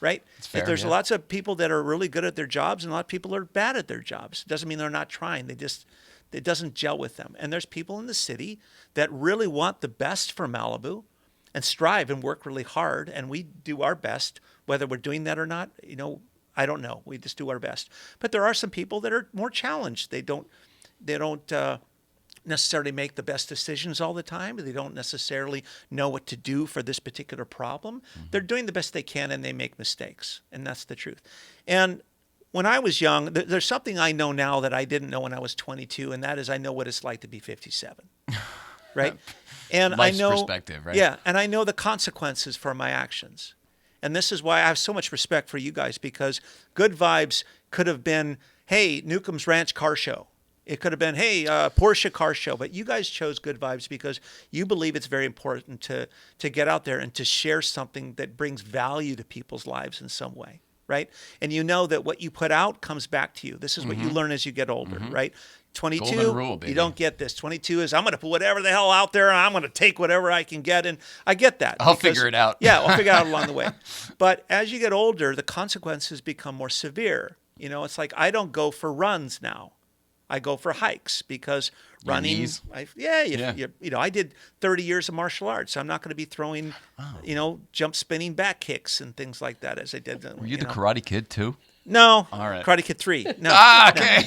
right? Fair, There's yeah. lots of people that are really good at their jobs, and a lot of people are bad at their jobs. It doesn't mean they're not trying. It doesn't gel with them. And there's people in the city that really want the best for Malibu and strive and work really hard, and we do our best. Whether we're doing that or not, I don't know. We just do our best. But there are some people that are more challenged. They don't necessarily make the best decisions all the time. They don't necessarily know what to do for this particular problem. Mm-hmm. They're doing the best they can, and they make mistakes, and that's the truth. And when I was young, there's something I know now that I didn't know when I was 22, and that is I know what it's like to be 57, right? And Life's I know perspective, right? Yeah, and I know the consequences for my actions. And this is why I have so much respect for you guys, because Good Vibes could have been, hey, Newcomb's Ranch Car Show. It could have been, hey, Porsche Car Show. But you guys chose Good Vibes because you believe it's very important to get out there and to share something that brings value to people's lives in some way, right? And you know that what you put out comes back to you. This is what you learn as you get older, right? 22, Golden rule, baby. You don't get this. 22 is I'm going to put whatever the hell out there, and I'm going to take whatever I can get. And I get that. I'll figure it out. Yeah, I'll figure it out along the way. But as you get older, the consequences become more severe. It's like I don't go for runs now. I go for hikes because running. Knees? I did 30 years of martial arts. So I'm not going to be throwing, jump spinning back kicks and things like that as I did. Were you the Karate Kid too? No. All right. Karate Kid 3. No. Okay.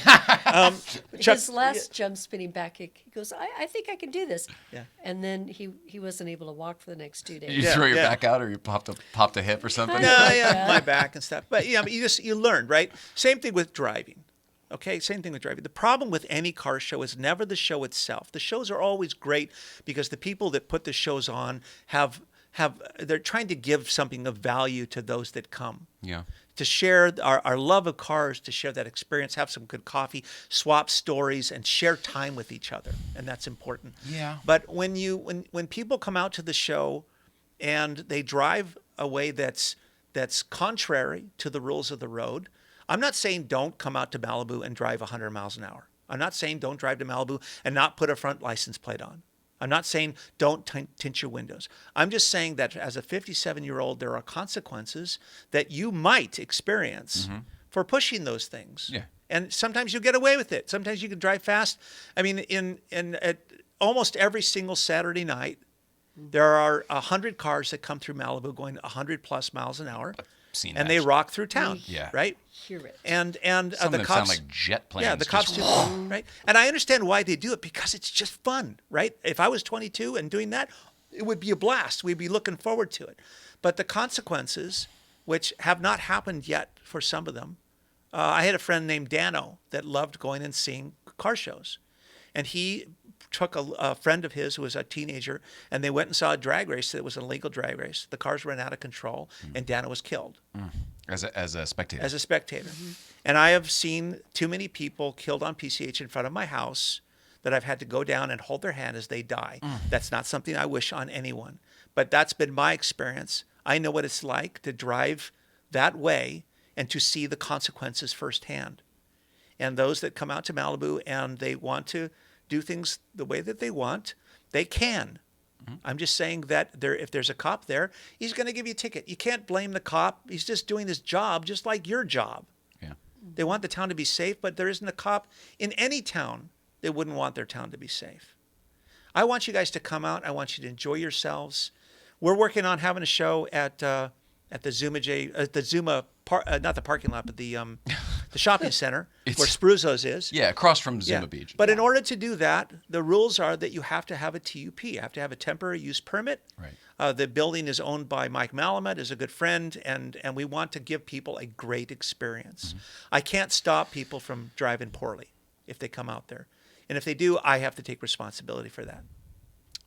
His last jump spinning back kick, he goes, I think I can do this. Yeah. And then he wasn't able to walk for the next 2 days. You throw your back out, or you popped a hip or something. No, like yeah, that. my back and stuff. But you learned, right? Same thing with driving. Okay, same thing with driving. The problem with any car show is never the show itself. The shows are always great because the people that put the shows on they're trying to give something of value to those that come. Yeah. To share our love of cars, to share that experience, have some good coffee, swap stories, and share time with each other, and that's important. Yeah. But when people come out to the show, and they drive a way that's contrary to the rules of the road, I'm not saying don't come out to Malibu and drive 100 miles an hour. I'm not saying don't drive to Malibu and not put a front license plate on. I'm not saying don't tint your windows. I'm just saying that as a 57-year-old, there are consequences that you might experience for pushing those things. Yeah. And sometimes you get away with it. Sometimes you can drive fast. I mean, at almost every single Saturday night, there are 100 cars that come through Malibu going 100 plus miles an hour. Seen and that. they rock through town. Yeah. Right? Hear it. And Some the of them cops sound like jet planes. yeah, the cops do, right? And I understand why they do it because it's just fun, right? If I was 22 and doing that, it would be a blast. We'd be looking forward to it. But the consequences, which have not happened yet for some of them, I had a friend named Dano that loved going and seeing car shows. And he took a friend of his who was a teenager, and they went and saw a drag race that was an illegal drag race. The cars ran out of control, and Dano was killed. As a spectator. As a spectator. And I have seen too many people killed on PCH in front of my house that I've had to go down and hold their hand as they die. That's not something I wish on anyone. But that's been my experience. I know what it's like to drive that way and to see the consequences firsthand. And those that come out to Malibu and they want to do things the way that they want, they can. I'm just saying that if there's a cop there, he's going to give you a ticket. You can't blame the cop. He's just doing his job, just like your job. Yeah. They want the town to be safe, but there isn't a cop in any town that wouldn't want their town to be safe. I want you guys to come out. I want you to enjoy yourselves. We're working on having a show at the Zuma, not the parking lot, but the shopping center where Spruzzo's is. Yeah, across from Zuma Beach. But in order to do that, the rules are that you have to have a TUP. You have to have a temporary use permit. Right. The building is owned by Mike Malamet, is a good friend, and we want to give people a great experience. I can't stop people from driving poorly if they come out there. And if they do, I have to take responsibility for that.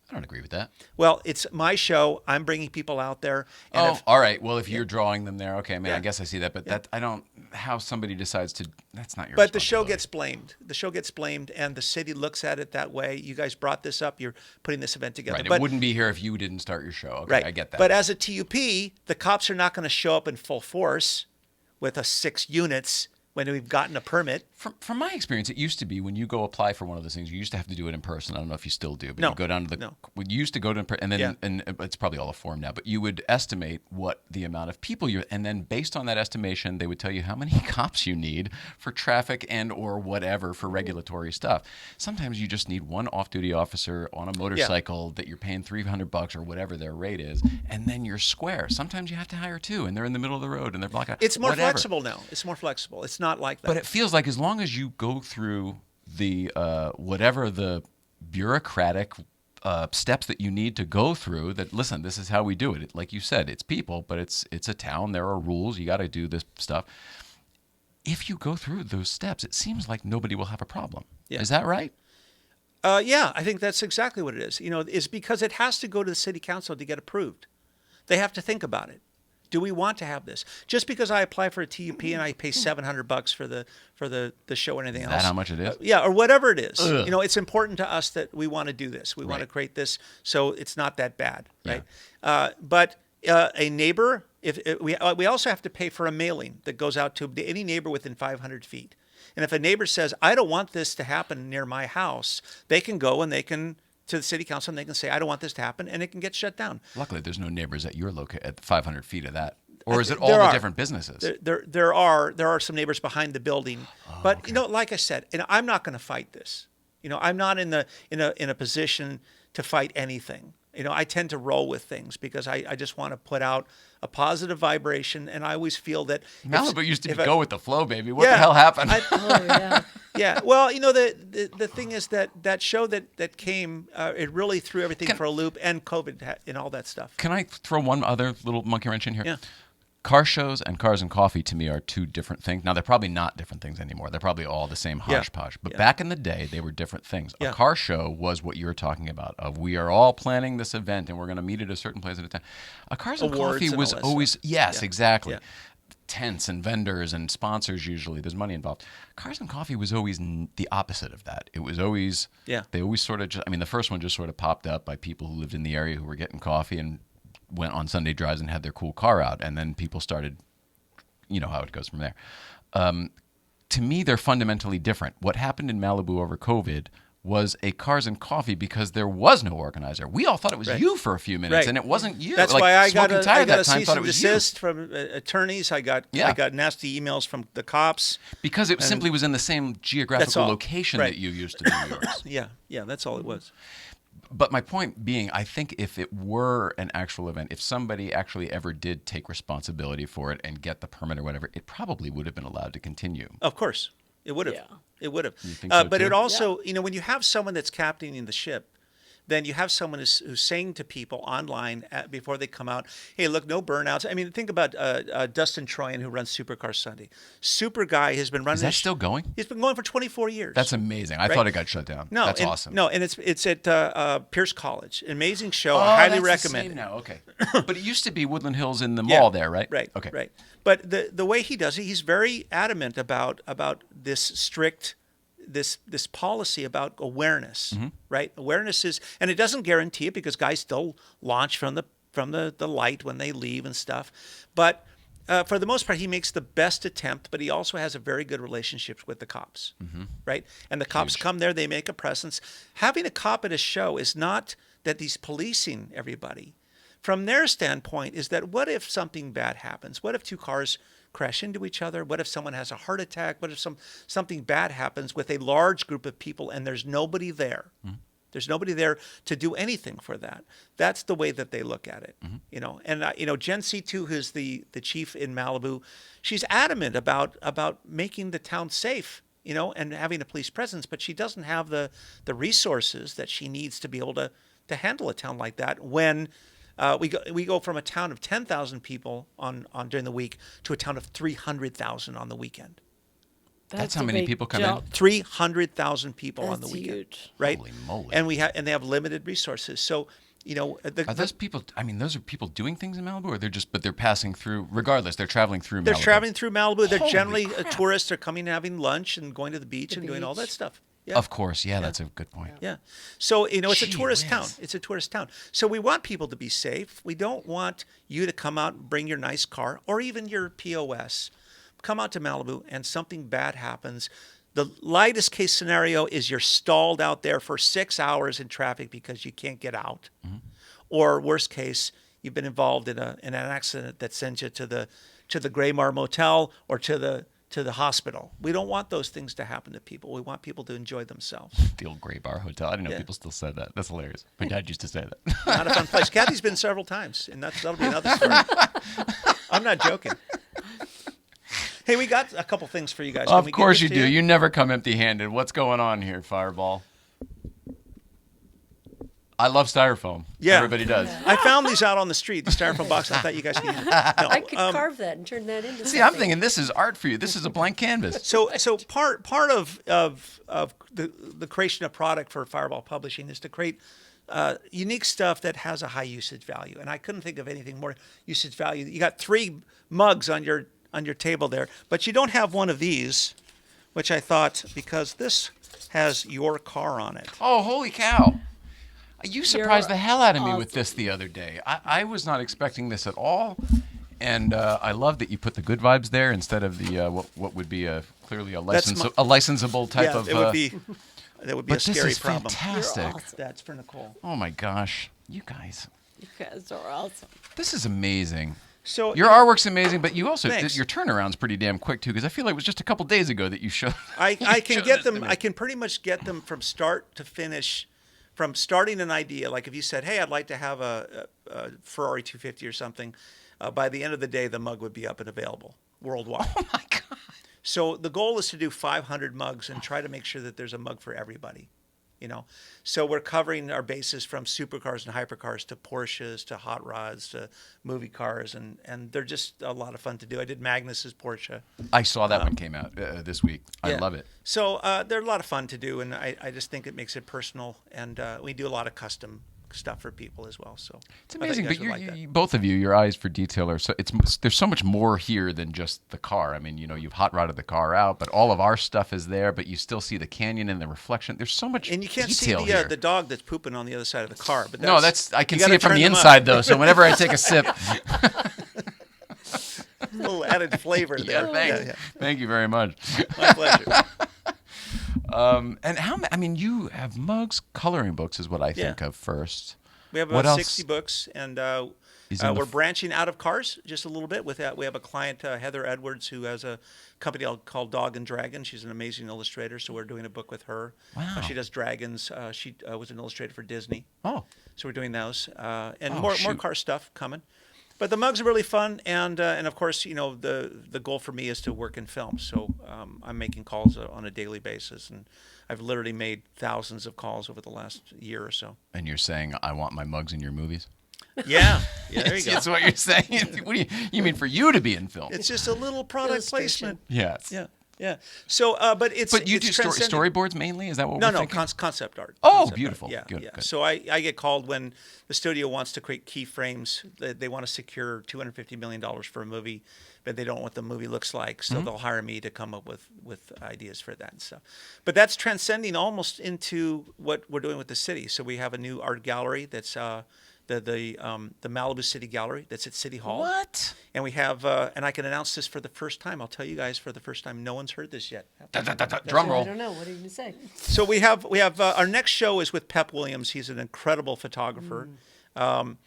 I don't agree with that. Well, it's my show. I'm bringing people out there. And All right. Well, if you're drawing them there, okay, man, Yeah. I guess I see that. But that I don't. How somebody decides to? That's not your. But the show responsibility. gets blamed. The show gets blamed, and the city looks at it that way. You guys brought this up. You're putting this event together. Right. But, It wouldn't be here if you didn't start your show. Okay, right. I get that. But as a TUP, the cops are not going to show up in full force with 6 units when we've gotten a permit. From my experience, it used to be when you go apply for one of those things, you used to have to do it in person. I don't know if you still do, but No. you go down to the. No. You used to go to and then Yeah. and it's probably all a form now. But you would estimate what the amount of people you, and then based on that estimation, they would tell you how many cops you need for traffic and or whatever for regulatory stuff. Sometimes you just need one off-duty officer on a motorcycle that you're paying $300 or whatever their rate is, and then you're square. Sometimes you have to hire 2, and they're in the middle of the road and they're blocking. It's more whatever. flexible now. It's more flexible. It's not like that. But it feels like as long as you go through the whatever the bureaucratic steps that you need to go through, that listen, this is how we do it. Like you said, it's people, but it's a town. There are rules. You got to do this stuff. If you go through those steps, it seems like nobody will have a problem. Yeah. Is that right? Yeah, I think that's exactly what it is. It's because it has to go to the city council to get approved. They have to think about it. Do we want to have this? Just because I apply for a TUP and I pay $700 for the show or anything else. Is that how much it is? Yeah, or whatever it is. Ugh. It's important to us that we want to do this. We want to create this so it's not that bad, right? But a neighbor, we also have to pay for a mailing that goes out to any neighbor within 500 feet. And if a neighbor says, I don't want this to happen near my house, they can go and they can to the city council and they can say, I don't want this to happen, and it can get shut down. Luckily, there's no neighbors at your at 500 feet of that. Or is it all There the are. different businesses? There are some neighbors behind the building, but like I said, I'm not going to fight this. I'm not in a position to fight anything. I tend to roll with things because I just want to put out a positive vibration, and I always feel that Malibu used to be if I- go with the flow, baby. What Yeah, the hell happened? Oh, yeah. Yeah, well, the thing is that show that came, it really threw everything for a loop, and COVID and all that stuff. Can I throw one other little monkey wrench in here? Yeah. Car shows and cars and coffee to me are two different things. Now, they're probably not different things anymore. They're probably all the same Yeah. hodgepodge. But Yeah. back in the day, they were different things. Yeah. A car show was what you were talking about, of we are all planning this event and we're going to meet at a certain place at a time. A cars and Awards coffee and was all that always, stuff. yes, Yeah. exactly. Yeah. Tents and vendors and sponsors usually. There's money involved. Cars and coffee was always the opposite of that. It was always, Yeah. they always sort of just, the first one just sort of popped up by people who lived in the area who were getting coffee and went on Sunday drives and had their cool car out. And then people started, you know how it goes from there. To me, they're fundamentally different. What happened in Malibu over COVID was a cars and coffee because there was no organizer. We all thought it was Right. you for a few minutes, Right. and it wasn't you. That's like, why I got Smoking a, Tire I got a that time cease thought it and was you. desist from attorneys. I got Yeah. nasty emails from the cops. Because it simply was in the same That's geographical all. location Right. that you used to do yours. Yeah, that's all it was. But my point being, I think if it were an actual event, if somebody actually ever did take responsibility for it and get the permit or whatever, it probably would have been allowed to continue. Of course, it would have. Yeah. It would have. think so, But too? it also, when you have someone that's captaining the ship, then you have someone who's saying to people online before they come out, hey, look, no burnouts. I mean, think about Dustin Troyan, who runs Supercar Sunday. Super guy has been running. Is that this- still going? He's been going for 24 years. That's amazing. I Right? thought it got shut down. No, That's and, awesome. No, and it's at Pierce College. Amazing show. Oh, I highly that's recommend the same it. now. Okay. But it used to be Woodland Hills in the Yeah, mall there, right? Right. Okay. Right. But the way he does it, he's very adamant about this strict this policy about awareness. Mm-hmm. Right. Awareness is, and it doesn't guarantee it because guys still launch from the light when they leave and stuff, but. For the most part, he makes the best attempt, but he also has a very good relationship with the cops, right? And the cops come there, they make a presence. Having a cop at a show is not that he's policing everybody. From their standpoint is that what if something bad happens? What if two cars crash into each other? What if someone has a heart attack? What if something bad happens with a large group of people and there's nobody there? There's nobody there to do anything for that. That's the way that they look at it, And Jen C2, who's the chief in Malibu, she's adamant about making the town safe, and having a police presence. But she doesn't have the resources that she needs to be able to handle a town like that. When we go from a town of 10,000 people on during the week to a town of 300,000 on the weekend. That's a how many big people come in? jump. 300,000 people on the That's weekend, huge. right? Holy moly. And they have limited resources. So, Are those people? Those are people doing things in Malibu, or they're passing through. Regardless, they're traveling through. they're Malibu. traveling through Malibu. They're Holy generally crap. tourists. They're coming and having lunch and going to the beach and doing all that beach. stuff. Yeah. Of course, yeah, that's a good point. Yeah. So, it's Gee a tourist whiz. town. It's a tourist town. So we want people to be safe. We don't want you to come out and bring your nice car or even your POS. Come out to Malibu and something bad happens. The lightest case scenario is you're stalled out there for 6 hours in traffic because you can't get out. Or worst case, you've been involved in an accident that sends you to the Graymar Motel or to the hospital. We don't want those things to happen to people. We want people to enjoy themselves. The old Gray Bar Hotel. I didn't know Yeah. people still said that. That's hilarious. My dad used to say that. Not a fun place. Kathy's been several times, and that'll be another story. I'm not joking. Hey, we got a couple things for you guys. Can Of we give course this you to do. You never come empty-handed. What's going on here, Fireball? I love styrofoam. Yeah. Everybody does. I found these out on the street, the styrofoam box. I thought you guys could use it. No, I could carve that and turn that into See, I'm something. thinking this is art for you. This is a blank canvas. So part of the creation of product for Fireball Publishing is to create unique stuff that has a high usage value. And I couldn't think of anything more usage value. You got 3 mugs on your table there, but you don't have one of these, which I thought, because this has your car on it. Oh, holy cow. You surprised the hell out of me with awesome. this the other day. I was not expecting this at all. And I love that you put the good vibes there instead of the what would be clearly a licensable type of. It would be. That would be a But this scary is problem. fantastic. You're awesome. That's for Nicole. Oh my gosh, you guys, You guys are awesome. this is amazing. So Your artwork's amazing, but you also Thanks. your turnaround's pretty damn quick too. Because I feel like it was just a couple days ago that you showed. I can showed get this to them. me. I can pretty much get them from start to finish from starting an idea. Like if you said, "Hey, I'd like to have a Ferrari 250 or something," by the end of the day, the mug would be up and available worldwide. Oh my God. So the goal is to do 500 mugs and try to make sure that there's a mug for everybody. So we're covering our bases from supercars and hypercars to Porsches to hot rods to movie cars, and they're just a lot of fun to do. I did Magnus's Porsche. I saw that one came out this week. I Yeah. love it. So they're a lot of fun to do, and I just think it makes it personal, and we do a lot of custom stuff for people as well. So It's I thought amazing, you guys but would like that. both of you, your eyes for detail are so. There's so much more here than just the car. I mean, you've hot rodded the car out, but all of our stuff is there. But you still see the canyon and the reflection. There's so much And you can't see detail here. the dog that's pooping on the other side of the car. But No, I can you see gotta it from turn the them up. inside though. So whenever I take a sip, A little added flavor there. thanks. Thank you very much. My pleasure. And you have mugs, coloring books is what I think Yeah. of first. We have What about else 60 books, and is in the we're branching out of cars just a little bit. With that, we have a client, Heather Edwards, who has a company called Dog and Dragon. She's an amazing illustrator, so we're doing a book with her. Wow. She does dragons. She was an illustrator for Disney, Oh, so we're doing those, and Oh, more shoot. car stuff coming. But the mugs are really fun, and of course, the goal for me is to work in film. So I'm making calls on a daily basis, and I've literally made thousands of calls over the last year or so. and you're saying I want my mugs in your movies? Yeah, there you go. That's what you're saying. What do you mean for you to be in film? It's just a little product Illustration. placement. Yes. Yeah. So, but But you it's do transcendent. storyboards mainly? Is that what No, we're no, thinking? concept art. Oh, Concept art. beautiful. Yeah, Good, yeah. good. So I get called when the studio wants to create keyframes. They want to secure $250 million for a movie, but they don't know what the movie looks like. So they'll hire me to come up with ideas for that and stuff. But that's transcending almost into what we're doing with the city. So we have a new art gallery that's the Malibu City Gallery that's at City Hall. What? And we have, and I can announce this for the first time. I'll tell you guys for the first time. No one's heard this yet. Drum I roll. don't know. What are you going to say? So we have our next show is with Pep Williams. He's an incredible photographer.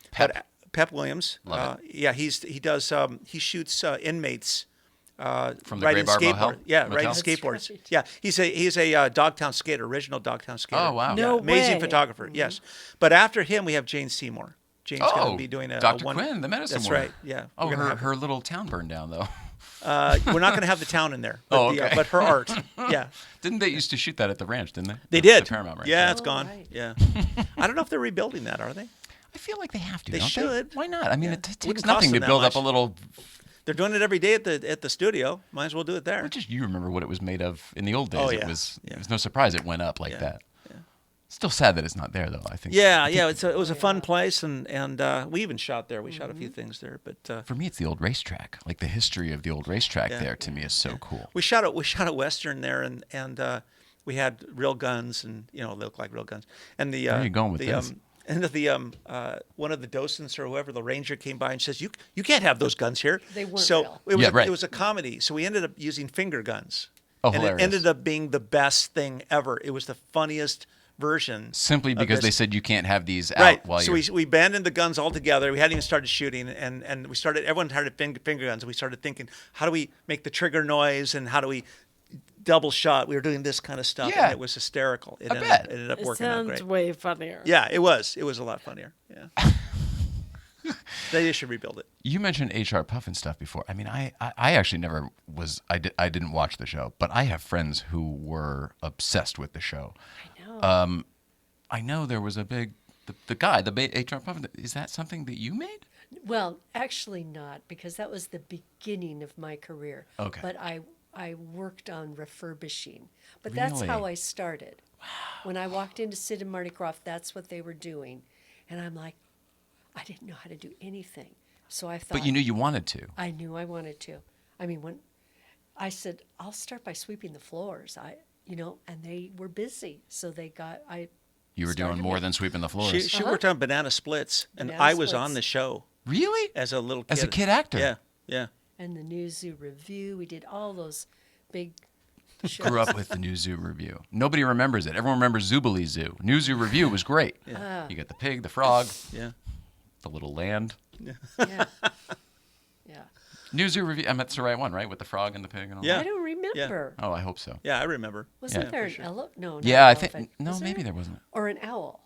Pep Williams. Love Yeah, he shoots inmates. From the riding Gray Bar skateboard. Motel? Yeah, Motel? riding That's skateboards. right. Yeah, he's a Dogtown skater, original Dogtown skater. Oh, wow. No amazing way. photographer. Yes, but after him we have Jane Seymour. Jane's going to be doing a Dr. one. Quinn, the medicine That's woman. right. Yeah. Oh, We're gonna have her little town burned down though. We're not going to have the town in there. But Oh, okay. but her art. Yeah. Didn't they used to shoot that at the ranch? Didn't they? They The did. Paramount Ranch. Yeah, it's Oh, gone. right. Yeah. I don't know if they're rebuilding that, are they? I feel like they have to. They don't should. Why not? I mean, Yeah. it takes Wouldn't cost nothing to them that build up much. a little. They're doing it every day at the studio. Might as well do it there. Just you remember what it was made of in the old days. Oh, It yeah. was. Yeah. It was no surprise it went up like Yeah. that. Still sad that it's not there though. I think. Yeah, it was a fun place, and we even shot there. We shot a few things there, but For me, it's the old racetrack. Like the history of the old racetrack Yeah. there to me is so cool. we shot a western there, and we had real guns, and they look like real guns. And the Where are you going with the, this? And one of the docents or whoever, the ranger, came by and says, "You can't have those guns here." They weren't so real. it was Yeah, right. it was a comedy. So we ended up using finger guns. Oh, and hilarious. it ended up being the best thing ever. It was the funniest version. Simply of because this. they said you can't have these out Right. while So you're. we abandoned the guns altogether. We hadn't even started shooting, and everyone had finger guns, and we started thinking, how do we make the trigger noise, and how do we double shot? We were doing this kind of stuff, Yeah. and it was hysterical. It bet. ended up It working out sounds great. way funnier. Yeah, it was. It was a lot funnier. Yeah. They should rebuild it. You mentioned H.R. Puff and stuff before. I mean, I actually never was. I didn't watch the show, but I have friends who were obsessed with the show. I know. I know there was a big the guy, the H.R. Puff. Is that something that you made? Well, actually not, because that was the beginning of my career. Okay. But I worked on refurbishing. But that's how Really? I started. Wow. When I walked into Sid and Marty Krofft, that's what they were doing. And I'm like, I didn't know how to do anything. So I thought. But you knew you wanted to. I knew I wanted to. I mean, when I said, I'll start by sweeping the floors, and they were busy. So You were doing started more it. than sweeping the floors. She worked on Banana Splits, and Banana I was Splits. on the show Really? as a little kid. As a kid actor? Yeah, yeah. And the New Zoo Review, we did all those big shows. Grew up with the New Zoo Review. Nobody remembers it. Everyone remembers Zoobilee Zoo. New Zoo Review was great. You got the pig, the frog, Yeah. the little land. Yeah. Yeah. New Zoo Review. That's the right one, right? With the frog and the pig and all Yeah. I don't remember. that? Oh, I hope so. Yeah, I remember. Wasn't Yeah, there for an sure. elephant? No, not Yeah, an I think elephant. no, Was maybe there wasn't. Or an owl.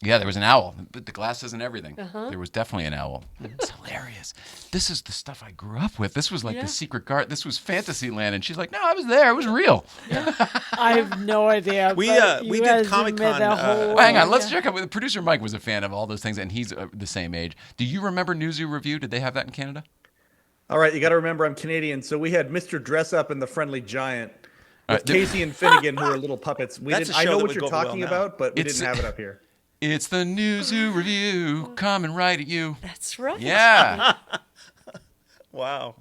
Yeah, there was an owl. But the glasses and everything. There was definitely an owl. It's hilarious. This is the stuff I grew up with. This was like the secret garden. This was Fantasyland. And she's like, no, I was there. It was real. I have no idea. We but we you did guys Comic-Con, made a whole- Hang on, let's check out. The producer Mike was a fan of all those things, and he's the same age. Do you remember Newzoo Review? Did they have that in Canada? All right, you got to remember I'm Canadian, so we had Mr. Dress Up and the Friendly Giant with right, Casey and Finnegan, who are little puppets. That's a I show know that what would you're go over talking well now. about, but we It's- didn't have it up here. It's the Newzoo Review coming right at you. That's right. Yeah. Wow.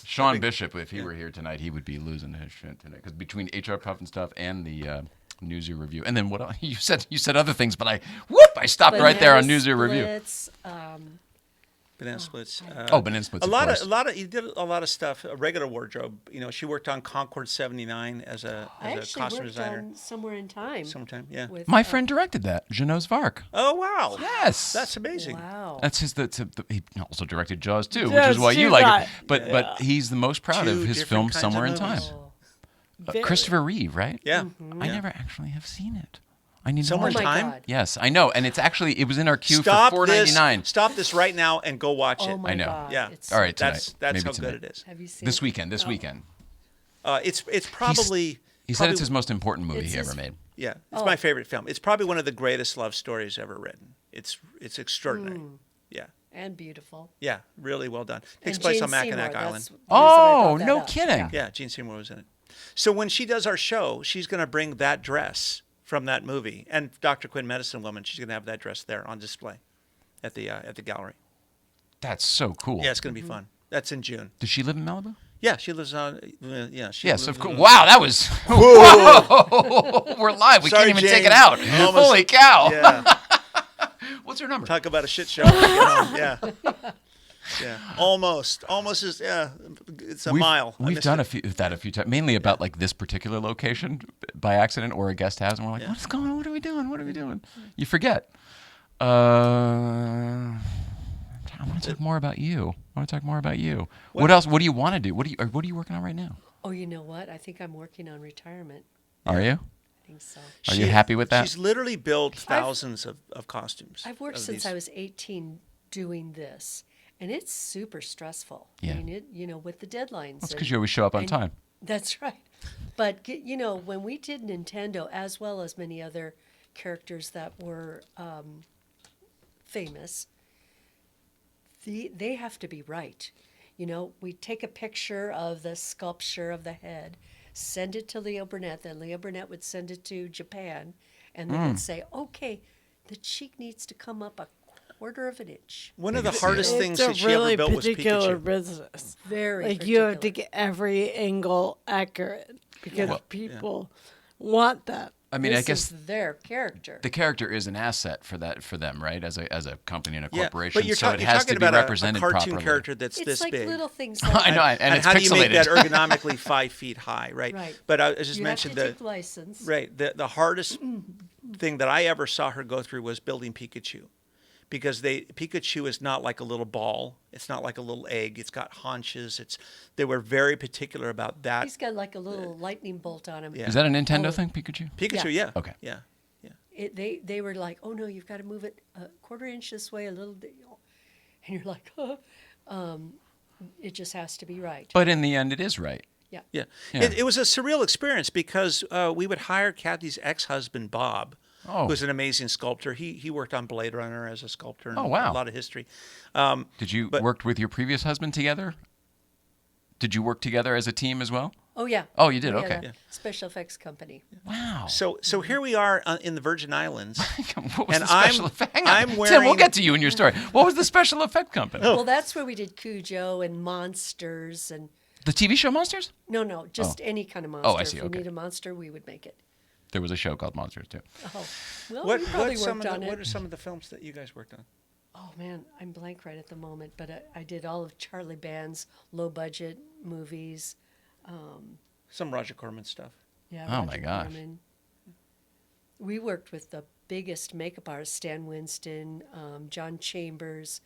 Sean Bishop, if he were here tonight, he would be losing his shit tonight. Because between HR Puff and stuff and the Newzoo Review. And then what else? You said other things, but I stopped right there on Banana Newzoo Review. Splits, Banana Splits. Banana Splits. A of lot course. of you did a lot of stuff. A regular wardrobe. You know, she worked on Concord '79 as a I actually costume worked designer. on Somewhere in Time. Sometime, yeah. With, My friend directed that, Janos Vark. Oh wow. Yes. That's amazing. Wow. That's his. He also directed Jaws too, which Jaws is why you too, like right. it. But he's the most proud Two of his different film kinds of Somewhere in Time. movies. Very. Christopher Reeve, right? Yeah. Mm-hmm. I Yeah. never actually have seen it. I need Somewhere to in Oh my Time? God. Yes, I know, and it was in our queue Stop for $4.99 this. Stop this right now and go watch it. Oh my I know. God. Yeah. It's, All right, tonight. That's Maybe how tonight. good it is. Have you seen This it? weekend. This weekend. It's probably. He said probably- it's his most important movie It's he his- ever made. Yeah, it's Oh. my favorite film. It's probably one of the greatest love stories ever written. It's extraordinary. Yeah, And beautiful. yeah, really well done. Takes And place Jane on Mackinac Seymour, Island. that's the reason I Oh, brought that no up. kidding. Yeah, Gene Seymour was in it. So when she does our show, she's going to bring that dress from that movie, and Dr. Quinn, Medicine Woman. She's going to have that dress there on display at the gallery. That's so cool. Yeah, it's going to be fun. That's in June. Does she live in Malibu? Yeah, she lives on. Yeah, she Yes, lives of course. on- Wow, that was. Whoa! We're live. We Sorry, can't even take Jane. it out. Almost- Holy cow! Yeah, What's her number? talk about a shit show. when we get home. Yeah, yeah, almost is. Yeah, it's a mile. I We've missed done it. a few times, mainly about like this particular location by accident or a guest house, and we're like, Yeah. "What's going on? What are we doing? What are we doing?" You forget. I want to talk more about you. What else? What do you want to do? What are you working on right now? Oh, you know what? I think I'm working on retirement. Are you? I think so. Are you happy with that? She's literally built thousands of costumes. I've worked of since these. I was 18 doing this, and it's super stressful. Yeah. I mean, with the deadlines. That's and- because you always show up on and- time. That's right. But, when we did Nintendo, as well as many other characters that were famous, they have to be right. We take a picture of the sculpture of the head, send it to Leo Burnett, then Leo Burnett would send it to Japan, and they would say, okay, the cheek needs to come up a quarter of an inch. One of the Maybe see hardest it. things It's that a she really ever built was particular Pikachu. business. Very Like you have to particular. get every angle accurate because Well- people want that. I mean, This I guess is their character. the character is an asset for them, right? As a company and a Yeah, corporation, but you're, so it you're has talking to be about represented a cartoon properly. character that's It's this like big. little things I like know, and and it's how do you make pixelated. that ergonomically 5 feet high, right? Right. But I just You mentioned have to the take license. right the hardest thing that I ever saw her go through was building Pikachu, because Pikachu is not like a little ball. It's not like a little egg. It's got haunches. They were very particular about that. He's got like a little lightning bolt on him. Yeah. Is that a Nintendo Oh. thing, Pikachu? Pikachu, Yeah. yeah. Okay. Yeah. Yeah. They were like, oh no, you've got to move it a quarter inch this way, a little bit, and you're like, it just has to be right. But in the end, it is right. Yeah. Yeah. Yeah. It was a surreal experience because we would hire Kathie's ex-husband, Bob, Oh. who's an amazing sculptor. He worked on Blade Runner as a sculptor and Oh, wow. a lot of history. Did you But- work with your previous husband together? Did you work together as a team as well? Oh yeah. Oh, you did? We had Okay. a special effects company. Wow. So here we are in the Virgin Islands. What was and the special I'm- effect? Hang on. I'm Tim, wearing- we'll get to you in your story. What was the special effect company? Oh. Well, that's where we did Cujo and monsters and The TV show Monsters? no, just any kind of monster. Oh, I see, If we okay. need a monster, we would make it. There was a show called Monsters too. Oh, well, What we probably what worked on what it. are some of the films that you guys worked on? Oh man, I'm blank right at the moment, but I did all of Charlie Band's low budget movies. Some Roger Corman stuff. Yeah. Oh, my Roger gosh. Corman. We worked with the biggest makeup artists: Stan Winston, John Chambers,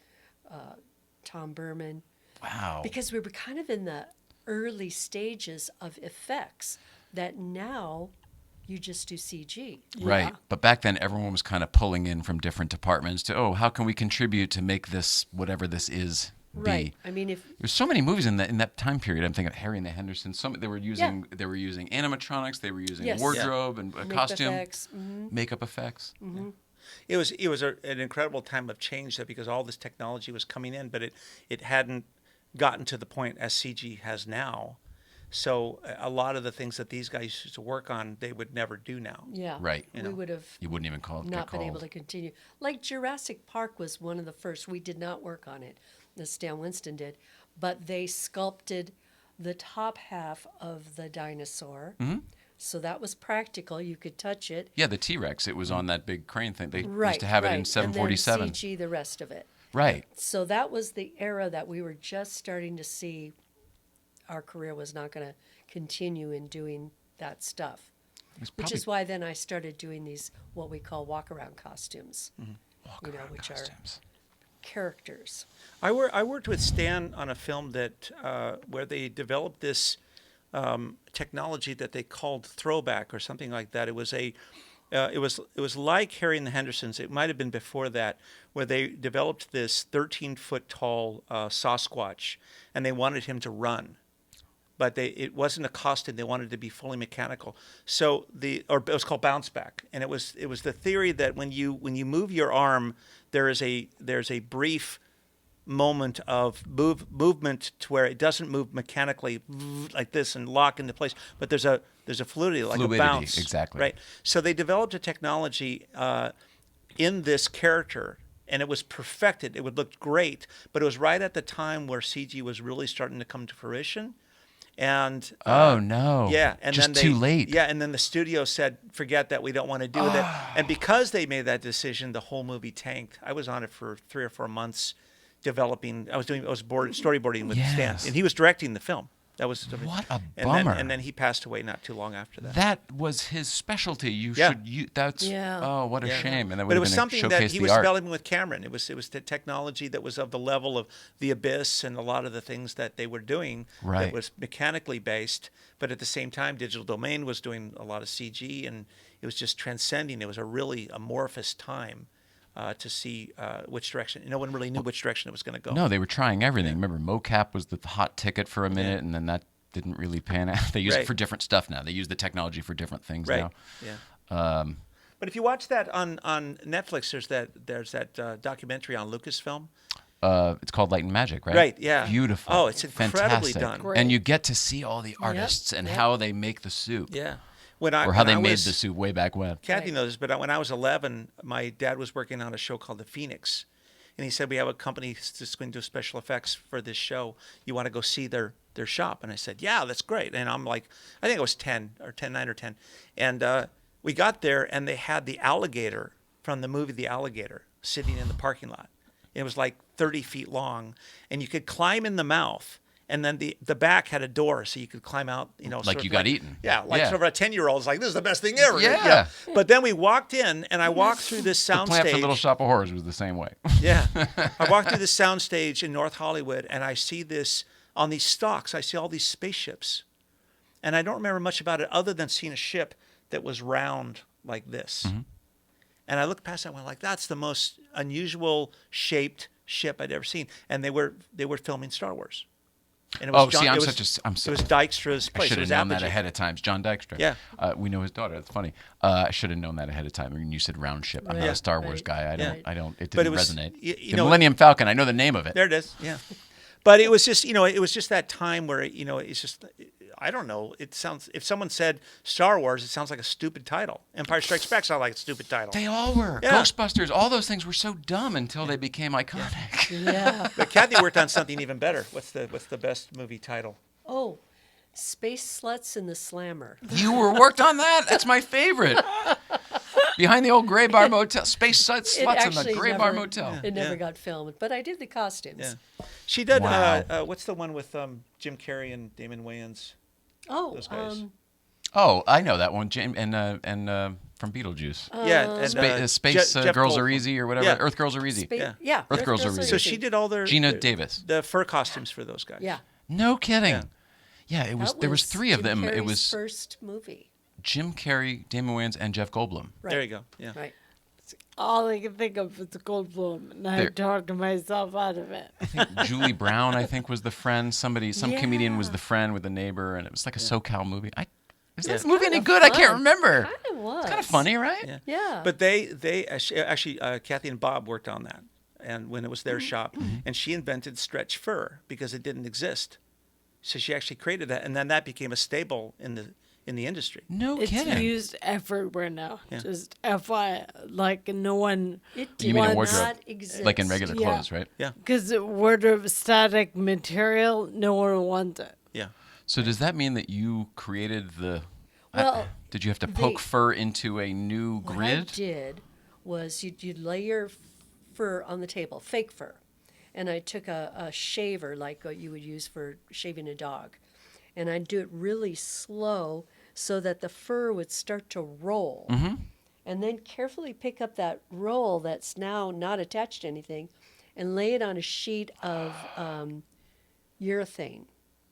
Tom Berman, Wow. because we were kind of in the early stages of effects that now you just do CG. Right. But back then, everyone was kind of pulling in from different departments to, how can we contribute to make this, whatever this is, be? Right. I mean, if There's so many movies in that time period. I'm thinking of Harry and the Hendersons. They were using animatronics. They were using Yes. wardrobe and makeup costume, effects, makeup effects. It was an incredible time of change though, because all this technology was coming in, but it hadn't gotten to the point as CG has now. So a lot of the things that these guys used to work on, they would never do now. yeah, Right. we would have You wouldn't even call it. not been able to continue. Like Jurassic Park was one of the first. We did not work on it, as Stan Winston did, but they sculpted the top half of the dinosaur. So that was practical. You could touch it. Yeah, the T-Rex. It was on that big crane thing. They Right. used to have it in right. 747. And then CG the rest of it. Right. So that was the era that we were just starting to see our career was not going to continue in doing that stuff. Which is why then I started doing these, what we call walk-around costumes, which costumes. are characters. I worked with Stan on a film that where they developed this technology that they called throwback or something like that. It was it was like Harry and the Hendersons. It might have been before that, where they developed this 13-foot tall Sasquatch, and they wanted him to run. But it wasn't a costume. They wanted it to be fully mechanical. So it was called bounce back, and it was the theory that when you move your arm, there's a brief moment of movement to where it doesn't move mechanically like this and lock into place, but there's a fluidity, like a bounce. Exactly. Right. So they developed a technology in this character, and it was perfected. It would look great, but it was right at the time where CG was really starting to come to fruition. And Oh no! yeah, and just then too late. Yeah, and then the studio said, "Forget that. We don't want to do that." And because they made that decision, the whole movie tanked. I was on it for 3 or 4 months, developing. I was storyboarding with Stan, Yes. and he was directing the film. That was What a and bummer. and then he passed away not too long after that. That was his specialty. Yeah. That's Yeah. oh, what a Yeah. shame. And that But would it have was been something that showcase he the was art. developing with Cameron. It was the technology that was of the level of The Abyss and a lot of the things that they were doing. Right. That was mechanically based, but at the same time, Digital Domain was doing a lot of CG, and it was just transcending. It was a really amorphous time to see which direction. No one really knew which direction it was going to go. No, they were trying everything. Remember, mocap was the hot ticket for a minute, and then that didn't really pan out. They use it Right. for different stuff now. They use the technology for different things Right. now. Yeah. But if you watch that on Netflix, there's that documentary on Lucasfilm. It's called Light and Magic, right? Right, yeah. Beautiful. Oh, it's incredibly Fantastic. done. Great. And you get to see all the artists and yep. how they make the soup. Yeah. Or how they made the soup way back when. Kathy Right. knows this, but when I was 11, my dad was working on a show called The Phoenix. And he said, we have a company that's going to do special effects for this show. You want to go see their shop? And I said, yeah, that's great. And I'm like, I think I was 9 or 10. And we got there, and they had the alligator from the movie The Alligator sitting in the parking lot. It was like 30 feet long, and you could climb in the mouth. And then the back had a door, so you could climb out, Like sort of you got eaten. Yeah, like Yeah. sort of a 10-year-old's like, this is the best thing ever. Yeah. But then we walked in, and I walked through this The Plant for soundstage. Little Shop of Horrors was the same way. Yeah. I walked through this soundstage in North Hollywood, and I see this, on these stalks, I see all these spaceships. And I don't remember much about it other than seeing a ship that was round like this. Mm-hmm. And I looked past that and went like, that's the most unusual shaped ship I'd ever seen. And they were filming Star Wars. And it was I'm it was, I'm It so was Dykstra's I place. should It have was known that Apogee. ahead of time. It's John Dykstra. Yeah. We know his daughter. That's funny. I should have known that ahead of time. I mean, you said round ship. I'm not Yeah. a Star Wars Right. guy. Yeah. It But it didn't was- resonate. you the know- Millennium Falcon. I know the name of it. There it is. Yeah. But it was just, it was just that time where, it's just, I don't know. It sounds, if someone said Star Wars, it sounds like a stupid title. Empire Strikes Back sounds like a stupid title. They all were. Yeah. Ghostbusters. All those things were so dumb until they became iconic. Yeah. But Kathy worked on something even better. What's the best movie title? Oh, Space Sluts in the Slammer. You worked on that? That's my favorite. Behind the old Gray Bar Motel. Space Sluts in the actually Gray Bar Motel. It never Yeah. got filmed, but I did the costumes. Yeah. She did, Wow. what's the one with Jim Carrey and Damon Wayans? Oh, Those guys. Oh, I know that one. James and from Beetlejuice. Yeah. And, Space Jeff Girls Are Goldblum. Easy or whatever. Yeah. Earth Girls Are Easy. Yeah. yeah. Earth Girls Are Easy. So she did all their... Gina the- Davis. The fur costumes for those guys. Yeah. No kidding. Yeah. Yeah, it was. That There was 3 of Jim them. It Carrey's was first movie. Jim Carrey, Damon Wayans, and Jeff Goldblum. Right. There you go. Yeah. Right. All I can think of is Goldblum, and I There- talked myself out of it. I think Julie Brown, was the friend. Some comedian was Yeah. the friend with the neighbor, and it was like a SoCal movie. Is Yeah. this movie any Kinda good? I can't fun. remember. Kind of was. It's kind of funny, right? Yeah. Yeah. But they actually Kathie and Bob worked on that, and when it was their shop, Mm-hmm. and she invented stretch fur because it didn't exist, so she actually created that, and then that became a staple in the industry. No It's kidding. used everywhere now. Yeah. Just FYI, like no one. It You did mean in wants- wardrobe? not exist. Like in regular Yeah. clothes, right? Yeah. Because wardrobe static material, no one wants it. Yeah. So does that mean that you created the? Well, did you have to poke they- fur into a new What I grid? did was you'd lay your fur on the table, fake fur, and I took a shaver like what you would use for shaving a dog, and I'd do it really slow so that the fur would start to roll, and then carefully pick up that roll that's now not attached to anything, and lay it on a sheet of urethane.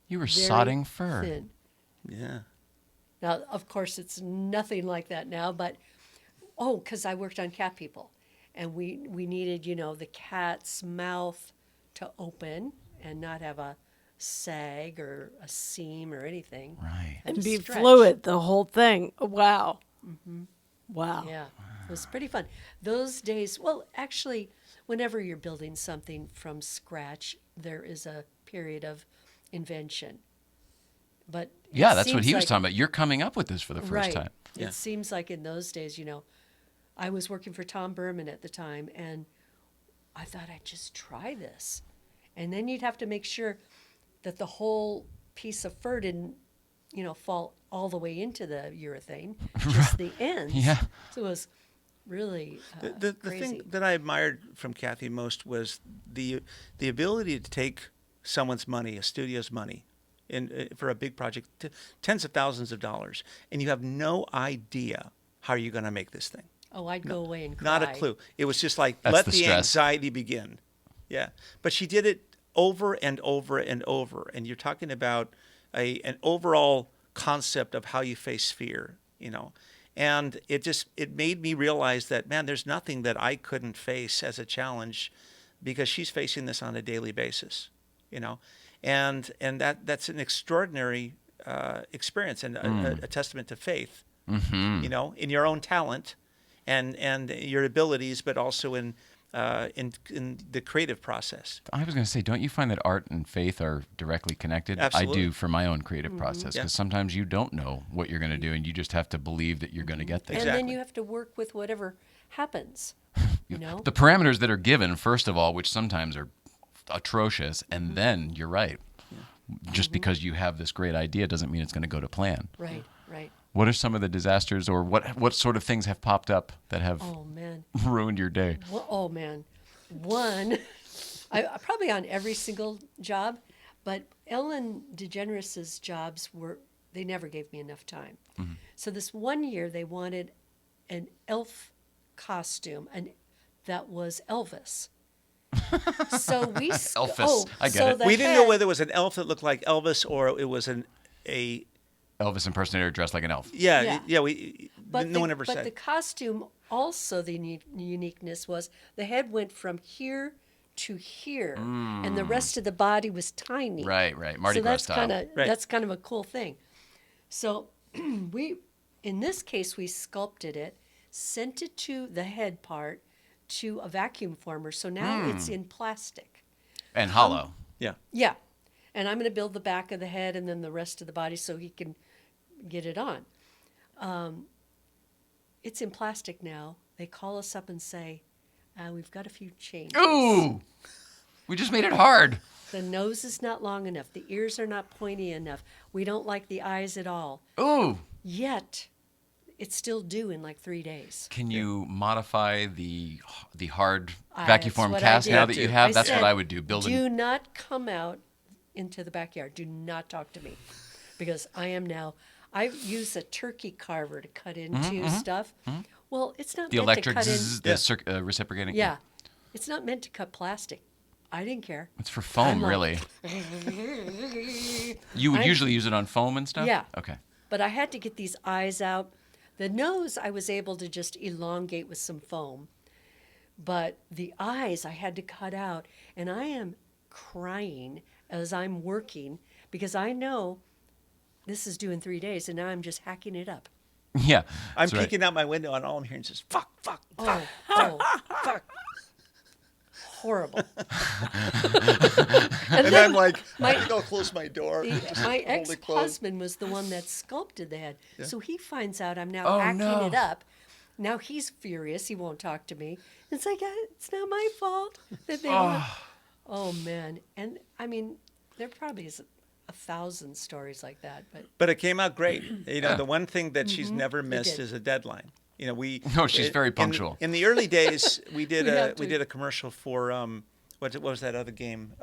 You were very sodding fur. thin. Yeah. Now, of course, it's nothing like that now, but because I worked on cat people, and we needed, the cat's mouth to open and not have a sag or a seam or anything. Right. And to be stretch. fluid, the whole thing. Wow. Wow. Yeah, it was pretty fun. Those days, well, actually, whenever you're building something from scratch, there is a period of invention. But Yeah, it that's what seems he was like- talking about. You're coming up with this for the first right. time. Yeah. It seems like in those days, I was working for Tom Berman at the time, and I thought I'd just try this. And then you'd have to make sure that the whole piece of fur didn't, fall all the way into the urethane, just the ends. Yeah. So it was really The crazy. thing that I admired from Kathie most was the ability to take someone's money, a studio's money, for a big project, tens of thousands of dollars, and you have no idea how you're going to make this thing. Oh, I'd go away and cry. Not a clue. It was just like, That's let the the stress. anxiety begin. Yeah. But she did it over and over and over. And you're talking about an overall concept of how you face fear, And it made me realize that, man, there's nothing that I couldn't face as a challenge because she's facing this on a daily basis, And that's an extraordinary experience and a testament to faith, in your own talent and your abilities, but also in the creative process. I was going to say, don't you find that art and faith are directly connected? Absolutely. I do for my own creative process, Yeah. because sometimes you don't know what you're going to do, and you just have to believe that you're going to get there. And then Exactly. you have to work with whatever happens, The parameters that are given, first of all, which sometimes are atrocious, and then you're right. Just because you have this great idea doesn't mean it's going to go to plan. Right, right. What are some of the disasters, or what sort of things have popped up that have Oh, man. ruined your day? Well, oh man, one, I probably on every single job, but Ellen DeGeneres' jobs they never gave me enough time. So this one year they wanted an elf costume, and that was Elvis. So we Elvis. I get so it. the We didn't know head- whether it was an elf that looked like Elvis or it was a Elvis impersonator dressed like an elf. Yeah. no one ever but said. the costume also, the uniqueness was the head went from here to here, and the rest of the body was tiny. Right. Mardi So Gras that's style. Right. that's kind of a cool thing. So in this case, we sculpted it, sent it to the head part to a vacuum former. So now it's in plastic. And hollow. Yeah. Yeah. And I'm going to build the back of the head and then the rest of the body so he can get it on. It's in plastic now. They call us up and say, we've got a few changes. Ooh! We just made it hard. The nose is not long enough. The ears are not pointy enough. We don't like the eyes at all. Ooh! Yet, it's still due in like 3 days. Can you modify the hard That's vacuform what I cast did. now that you have? That's what said, I would do. Build Do a not come out into the backyard. Do not talk to me. Because I use a turkey carver to cut into stuff. Well, it's not the meant electric to cut zzz, the reciprocating. Yeah. It's not meant to cut plastic. I didn't care. It's for foam, I'm like- really. You would I- usually use it on foam and stuff? Yeah. Okay. But I had to get these eyes out. The nose I was able to just elongate with some foam. But the eyes I had to cut out. And I am crying as I'm working because I know this is due in 3 days, and now I'm just hacking it up. Yeah. I'm that's right. peeking out my window, and all I'm hearing is just fuck, fuck, fuck. Fuck. Horrible. And I'm like, my- I go close my door. just My hold it closed. ex-husband was the one that sculpted the head. So he finds out I'm now Oh, hacking no. it up. Now he's furious. He won't talk to me. It's like, it's not my fault that they want. Oh, man. And, I mean, there probably is 1,000 stories like that. But it came out great. Yeah. The one thing that she's never missed did. is a deadline. No, she's very punctual. In the early days, we did We a commercial for what was that other game?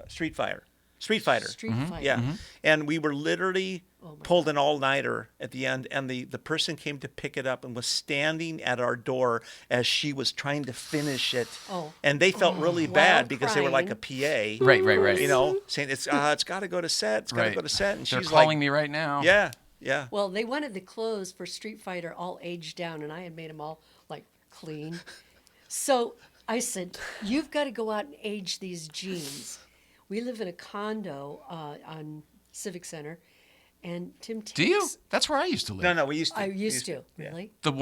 Street Fighter. Street Fighter. Street Fighter. Yeah. And we were literally Oh my pulled an all-nighter at the end, and the person came to pick it up and was standing at our door as she was trying to finish it. Oh. And they felt really While bad because they were like crying. a PA. Right. Saying it's got to go to set. It's got to Right. go to set. And They're she's calling like, me right now. yeah. Yeah. Well, they wanted the clothes for Street Fighter all aged down, and I had made them all, like, clean. So I said, you've got to go out and age these jeans. We live in a condo on Civic Center, and Tim takes... Do you? That's where I used to live. No, we used to. I used to, really? The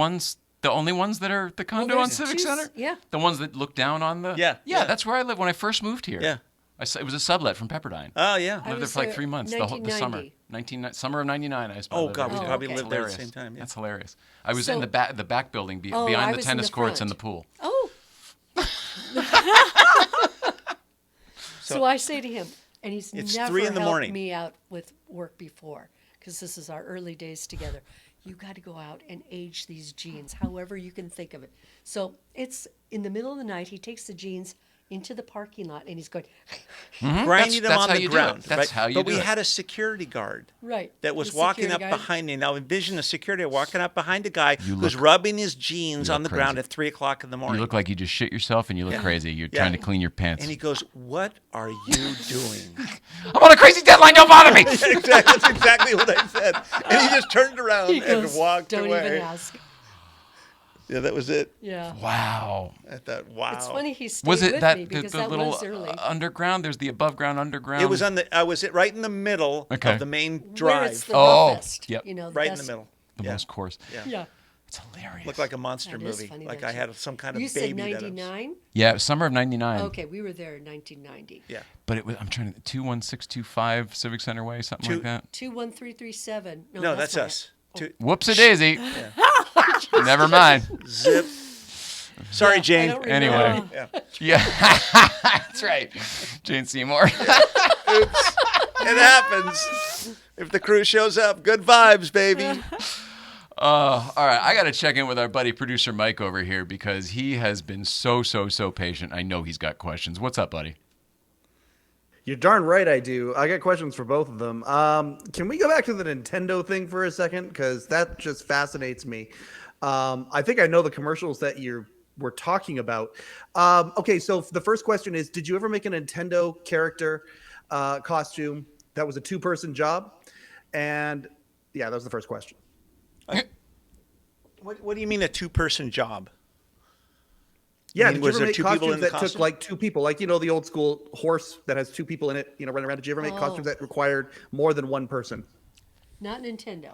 only ones that are the condo on there's Civic two- Center? yeah. The ones that look down on the... Yeah. Yeah, that's where I lived when I first moved here. Yeah. It was a sublet from Pepperdine. Oh, yeah. I lived there was for like there 3 months, the summer. 1990. Summer of 99, I suppose. Oh, God, we probably That's lived there at the hilarious. same time. Yeah. That's hilarious. I was So- in the back building Oh, I behind the was in tennis the courts and the front. pool. Oh. So I say to him, and he's It's never 3 in the helped morning. me out with work before, because this is our early days together. You got to go out and age these jeans, however you can think of it. So it's in the middle of the night. He takes the jeans into the parking lot, and he's going, Grinding them That's on how the you do it. ground. That's right? how you But do we it. had a security guard right. that was the walking up security guy. behind me. Now envision a security guard walking up behind a guy who's look- rubbing his jeans you on the look ground crazy. at 3 o'clock in the morning. You look like you just shit yourself and you look crazy. You're Yeah. trying to clean your pants. And he goes, "What are you doing?" I'm on a crazy deadline. Don't bother me. Exactly, that's exactly what I said. And he just turned around He and goes, walked don't away. even ask. Yeah, that was it. Yeah. Wow. I thought, wow. It's funny he stayed Was it with that me the because that little was early. underground? There's the above ground, underground. It was on the. I was right in the middle Okay. of the main Where drive, it's the Oh, roughest, yep. you know, right in the best- middle. the Yeah. most course. Yeah. It's hilarious. Looked like a monster That is movie. funny, Like don't I you? had some kind of You baby. said that I was- 99? Yeah, summer of '99. Okay, we were there in 1990. Yeah. But it was. I'm trying to 21625 Civic Center Way, something like that. 21337. No, that's my- us. Whoops a daisy. Never mind. Zip. Sorry, Yeah, I Jane. don't Anyway. remember. Yeah. Yeah, that's right. Jane Seymour. It happens. If the crew shows up, good vibes, baby. All right, I got to check in with our buddy producer Mike over here because he has been so patient. I know he's got questions. What's up, buddy? You're darn right I do. I got questions for both of them. Can we go back to the Nintendo thing for a second? Because that just fascinates me. I think I know the commercials that we're talking about. Okay, so the first question is, did you ever make a Nintendo character costume that was a two-person job? And yeah, that was the first question. What do you mean a two-person job? Yeah, mean, did you was ever there make two people costumes in the that took costume? like two people? Like, the old school horse that has two people in it, running around. Did you ever make costumes that required more than one person? Not Nintendo.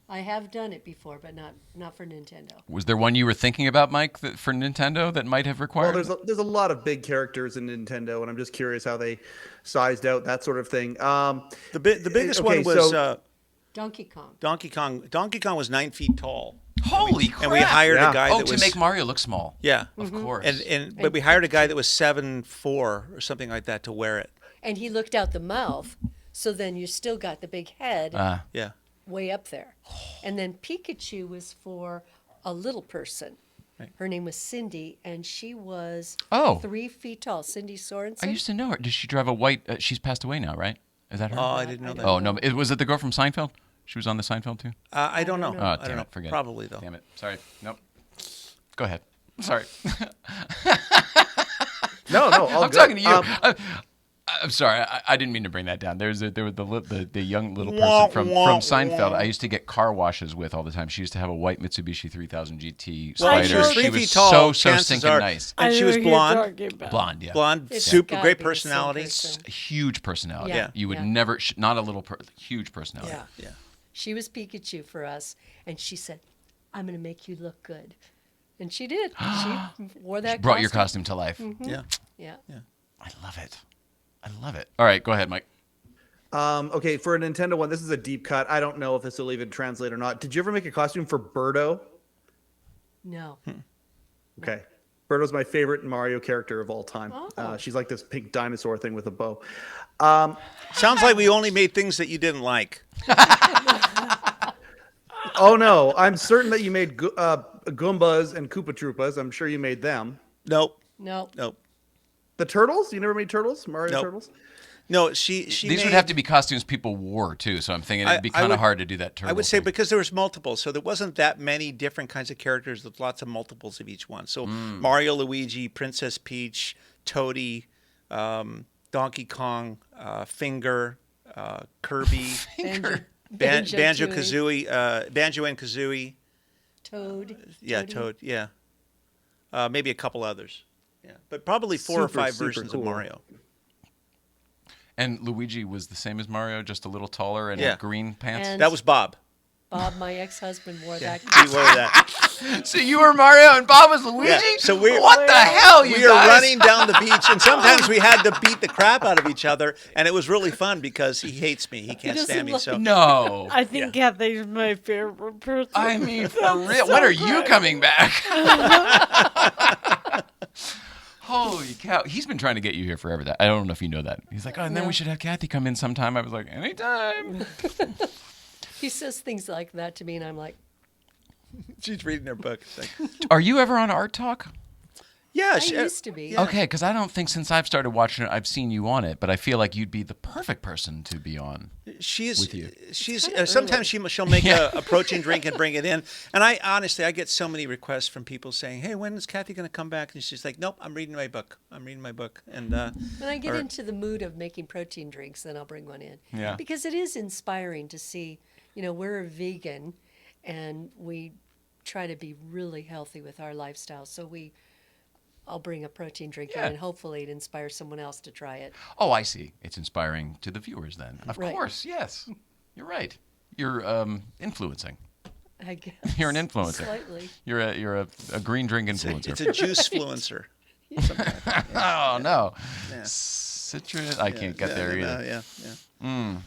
I have done it before, but not for Nintendo. Was there one you were thinking about, Mike, for Nintendo that might have required? Well, there's a lot of big characters in Nintendo, and I'm just curious how they sized out that sort of thing. The biggest okay, one was so- Donkey Kong. Donkey Kong. Donkey Kong was 9 feet tall. Holy crap! And we hired Yeah. a guy Oh, that to was make Mario look small. yeah. Of course. But we hired a guy that was 7'4" or something like that to wear it. And he looked out the mouth, so then you still got the big head Yeah. way up there. And then Pikachu was for a little person. Right. Her name was Cindy, and she was Oh. 3 feet tall. Cindy Sorensen. I used to know her. Does she drive a white? She's passed away now, right? Is that her? Oh, I didn't know that. Oh no! Was it the girl from Seinfeld? She was on the Seinfeld too. I don't know. Oh, I damn don't know. it! Forget. Probably though. Damn it! Sorry. Nope. Go ahead. Sorry. No, all I'm good. talking to you. I'm sorry, I didn't mean to bring that down. There was the young little person from Seinfeld. I used to get car washes with all the time. She used to have a white Mitsubishi 3000 GT Well, Spider. she's 3 She feet was tall, so chances stinking are. nice. And she I was know who you're blonde. talking about. Blonde, yeah. Blonde, It's super gotta great be the same personality. person. Huge personality. Yeah. You would Yeah. never, not a little, huge personality. Yeah. She was Pikachu for us, and she said, "I'm going to make you look good," and she did. She wore that. Brought your costume to life. Yeah. Yeah. I love it. I love it. All right, go ahead, Mike. Okay, for a Nintendo one, this is a deep cut. I don't know if this will even translate or not. Did you ever make a costume for Birdo? No. Okay. Birdo's my favorite Mario character of all time. Oh. She's like this pink dinosaur thing with a bow. Sounds like we only made things that you didn't like. Oh, no. I'm certain that you made Goombas and Koopa Troopas. I'm sure you made them. Nope. No. Nope. The Turtles? You never made Turtles? Mario Nope. Turtles? No, she These made, would have to be costumes people wore, too, so I'm thinking it'd be I kind would- of hard to do that turtle I would say thing. because there was multiple, so there wasn't that many different kinds of characters with lots of multiples of each one. So Mario, Luigi, Princess Peach, Toadie, Donkey Kong, Finger, Kirby, Banjo Kazooie, Banjo and Kazooie. Toad. Yeah, Toadie. Toad. Yeah, maybe a couple others. Yeah, but probably four or Super, five super versions cool. of Mario. And Luigi was the same as Mario, just a little taller and Yeah. green pants. And That was Bob. Bob, my ex-husband, wore that. He wore that. So you were Mario and Bob was Luigi? Yeah, so we're- what the hell, you We were guys? running down the beach, and sometimes we had to beat the crap out of each other, and it was really fun because he hates me. He can't doesn't stand me. like So No. I think Kathie's my favorite person. I mean, for That's real. so When are you great. coming back? Holy cow. He's been trying to get you here forever. That I don't know if you know that. He's like, oh, and then No. we should have Kathie come in sometime. I was like, anytime. He says things like that to me, and I'm like, she's reading her book. It's like, Are you ever on Art Talk? yeah, I she, used to be. Yeah. Okay, because I don't think since I've started watching it, I've seen you on it, but I feel like you'd be the perfect person to be on. she's with you. she's kinda sometimes she'll make a protein drink and bring it in, and I honestly I get so many requests from people saying, hey, when is Kathie going to come back? And she's like, nope, I'm reading my book, and When I get or- into the mood of making protein drinks, then I'll bring one in. Yeah. Because it is inspiring to see, we're a vegan and we try to be really healthy with our lifestyle. So I'll bring a protein drink in Yeah. and hopefully it inspires someone else to try it. Oh, I see. It's inspiring to the viewers then. Of Right. course, yes. You're right. You're influencing. I guess. You're an influencer. Slightly. You're a green drink influencer. it's a juice fluencer. Oh no. Yeah. Citrus. I can't get there either. Yeah.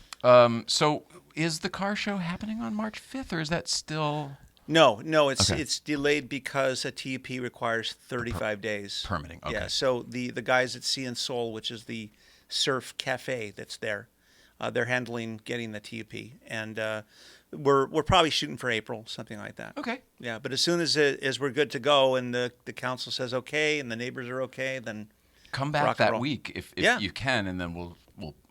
So is the car show happening on March 5th, or is that still No, it's Okay. it's delayed because a TUP requires 35 days. permitting? Okay. Yeah, so the guys at Sea and Soul, which is the surf cafe that's there, they're handling getting the TUP, and we're probably shooting for April, something like that. Okay. Yeah, but as soon as we're good to go and the council says okay and the neighbors are okay, then Come rock back and that roll. week if Yeah. you can, and then we'll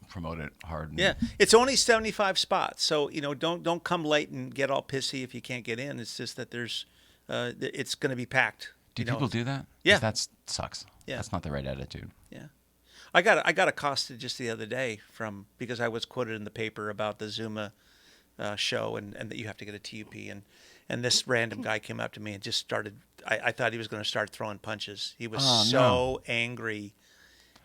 promote it hard. and- yeah, it's only 75 spots, so don't come late and get all pissy if you can't get in. It's just that there's it's going to be packed. Do people do that? 'Cause Yeah. that sucks. Yeah. That's not the right attitude. Yeah, I got accosted just the other day because I was quoted in the paper about the Zuma show and that you have to get a TUP, and this random guy came up to me and just started. I thought he was going to start throwing punches. He was Oh, so no. angry.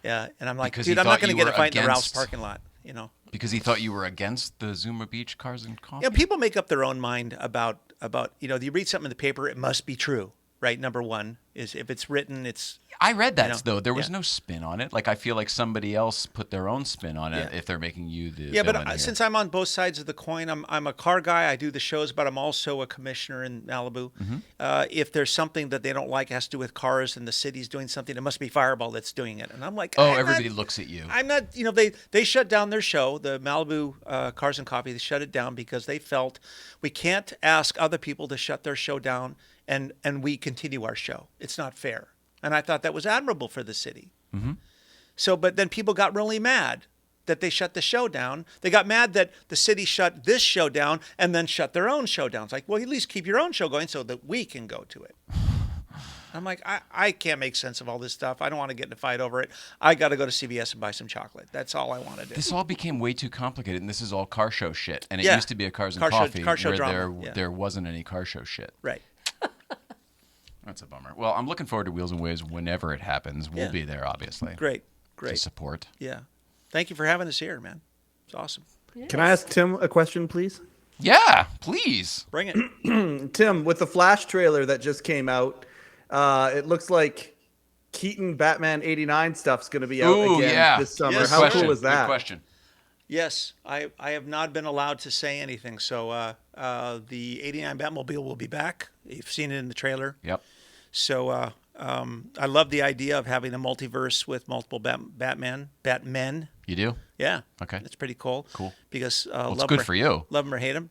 Yeah, and I'm like, Because dude, he I'm not thought going to you get a were fight in the Ralph's against- parking lot. Because he thought you were against the Zuma Beach Cars and Coffee. Yeah, people make up their own mind about you read something in the paper, it must be true, right? Number one is if it's written, it's I read that know, though. There was yeah. no spin on it. Like I feel like somebody else put their own spin on it Yeah. if they're making you the yeah. But villain here. since I'm on both sides of the coin, I'm a car guy. I do the shows, but I'm also a commissioner in Malibu. Mm-hmm. If there's something that they don't like has to do with cars and the city's doing something, it must be Fireball that's doing it. And I'm like, oh, I'm everybody not, looks at you. I'm not. They shut down their show, the Malibu Cars and Coffee. They shut it down because they felt we can't ask other people to shut their show down and we continue our show. It's not fair. And I thought that was admirable for the city. Mm-hmm. So, but then people got really mad that they shut the show down. They got mad that the city shut this show down and then shut their own show down. It's like, well, at least keep your own show going so that we can go to it. I'm like, I can't make sense of all this stuff. I don't want to get in a fight over it. I got to go to CVS and buy some chocolate. That's all I want to do. This all became way too complicated, and this is all car show shit. And it Yeah. used to be a Cars and Car show- Coffee car show where drama. there wasn't any car show shit. Right. That's a bummer. Well, I'm looking forward to Wheels and Waves whenever it happens. We'll Yeah. be there, obviously. Great. To support. Yeah. Thank you for having us here, man. It's awesome. Can I ask Tim a question, please? Yeah, please. Bring it. Tim, with the Flash trailer that just came out, it looks like Keaton Batman '89 stuff's going to be out Ooh, again yeah. this summer. Yes. How Question. cool is Good that? question. Yes, I have not been allowed to say anything. So the '89 Batmobile will be back. You've seen it in the trailer. Yep. So I love the idea of having a multiverse with multiple Batmen. You do? Yeah. Okay. That's pretty cool. Cool. Because it's love good them or- for you. Love them or hate them.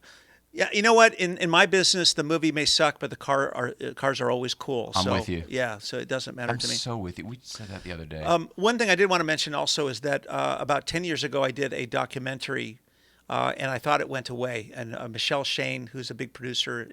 Yeah, you know what? In my business, the movie may suck, but the cars are always cool. I'm so, with you. Yeah, so it doesn't matter I'm to me. so with you. We said that the other day. One thing I did want to mention also is that about 10 years ago, I did a documentary, and I thought it went away. And Michelle Shane, who's a big producer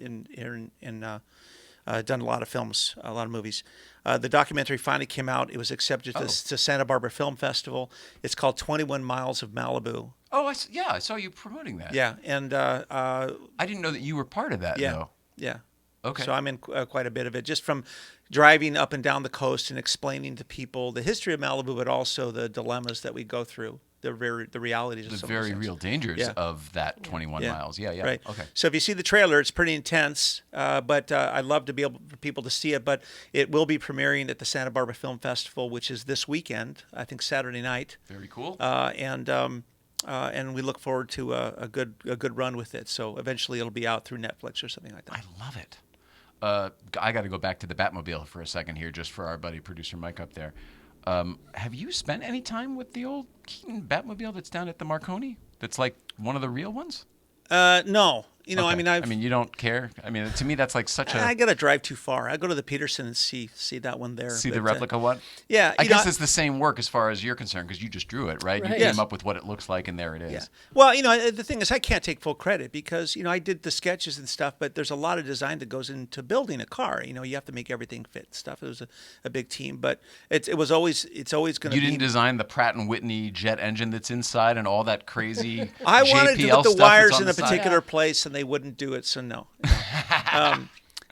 done a lot of films, a lot of movies. The documentary finally came out. It was accepted to Santa Barbara Film Festival. It's called 21 Miles of Malibu. Oh, I saw you promoting that. Yeah, and I didn't know that you were part of that, yeah, though. yeah. Okay. So I'm in quite a bit of it, just from driving up and down the coast and explaining to people the history of Malibu, but also the dilemmas that we go through, the realities of The some of very those things. real dangers Yeah. of that 21 Yeah. miles. Yeah, yeah. Right. Okay. So if you see the trailer, it's pretty intense, but I'd love to be able for people to see it. But it will be premiering at the Santa Barbara Film Festival, which is this weekend, I think Saturday night. Very cool. And we look forward to a good run with it. So eventually it'll be out through Netflix or something like that. I love it. I got to go back to the Batmobile for a second here, just for our buddy producer Mike up there. Have you spent any time with the old Keaton Batmobile that's down at the Marconi? That's like one of the real ones? No. You know, Okay. I mean, you don't care. I mean, to me, that's like such a I got to drive too far. I go to the Peterson and see that one there. see the But, replica one. yeah, I you know, guess it's the same work as far as you're concerned because you just drew it, right? You Right. came Yes. up with what it looks like, and there it is. Yeah. Well, you know, the thing is, I can't take full credit because, you know, I did the sketches and stuff, but there's a lot of design that goes into building a car. You know, you have to make everything fit and stuff. It was a big team, but it's always going to You be. didn't design the Pratt and Whitney jet engine that's inside and all that crazy. I wanted to JPL put the stuff that's wires on in the a side. particular place, and they wouldn't do it, so no.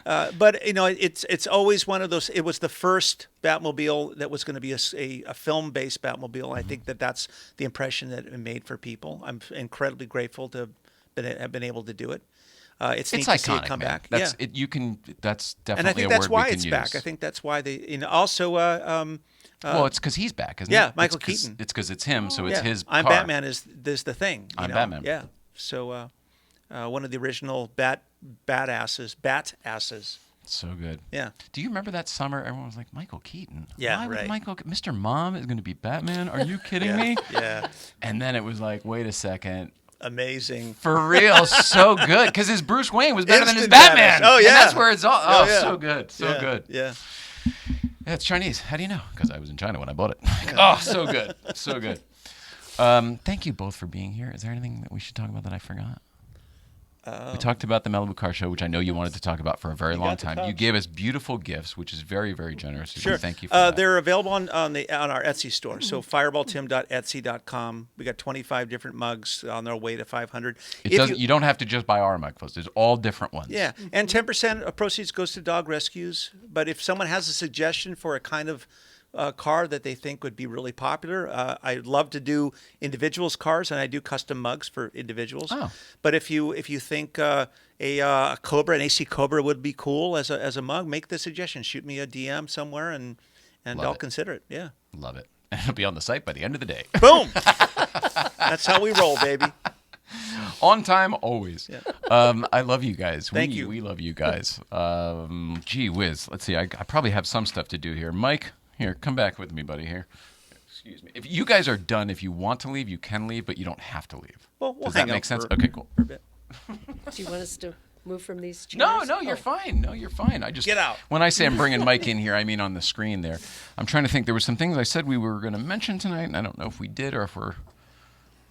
But you know, it's always one of those. It was the first Batmobile that was going to be a film-based Batmobile. I think that's the impression that it made for people. I'm incredibly grateful to have been able to do it. It's neat It's to see iconic, it come man. back. That's Yeah. it. You can. That's definitely And I think a that's word why we can it's use. back. I think that's why they. You know, also. Well, it's because he's back, isn't it? yeah, Michael It's 'cause- Keaton. It's because it's him, so it's yeah, his. I'm car. Batman is the thing. You I'm know? Batman. Yeah. So one of the original bat asses. So good. Yeah. Do you remember that summer? Everyone was like, Michael Keaton. Yeah, Why would right. Mr. Mom is going to be Batman? Are you kidding me? Yeah. And then it was like, wait a second. Amazing. For real, so good. Because his Bruce Wayne was better than his Instant Batman. Batman. Oh, And yeah. that's where it's all. Oh, yeah. so good. So Yeah, good. Yeah. Yeah, it's Chinese. How do you know? Because I was in China when I bought it. Oh, so good. So good. Thank you both for being here. Is there anything that we should talk about that I forgot? We talked about the Malibu Car Show, which I know you wanted to talk about for a very long got the time. You cups. gave us beautiful gifts, which is very, very generous of you. Sure. Thank you for that. They're available on our Etsy store. So fireballtim.etsy.com. We got 25 different mugs on their way to 500. You don't have to just buy our mug, folks. There's all different ones. Yeah, and 10% of proceeds goes to dog rescues. But if someone has a suggestion for a kind of car that they think would be really popular, I love to do individuals cars, and I do custom mugs for individuals. Oh. But if you think a Cobra, an AC Cobra would be cool as a mug, make the suggestion. Shoot me a DM somewhere, and Love I'll it. consider it. Yeah. Love it. It'll be on the site by the end of the day. Boom. That's how we roll, baby. On time, always. Yeah. I love you guys. Thank you. We love you guys. Gee whiz. Let's see. I probably have some stuff to do here. Mike, here, come back with me, buddy. Here. Excuse me. If you guys are done, if you want to leave, you can leave, but you don't have to leave. Well, we'll Does hang that make out sense? for- Okay, cool. For a bit. Do you want us to move from these chairs? No, you're fine. No, you're fine. I just Get out. When I say I'm bringing Mike in here, I mean on the screen there. I'm trying to think. There were some things I said we were going to mention tonight, and I don't know if we did or if we're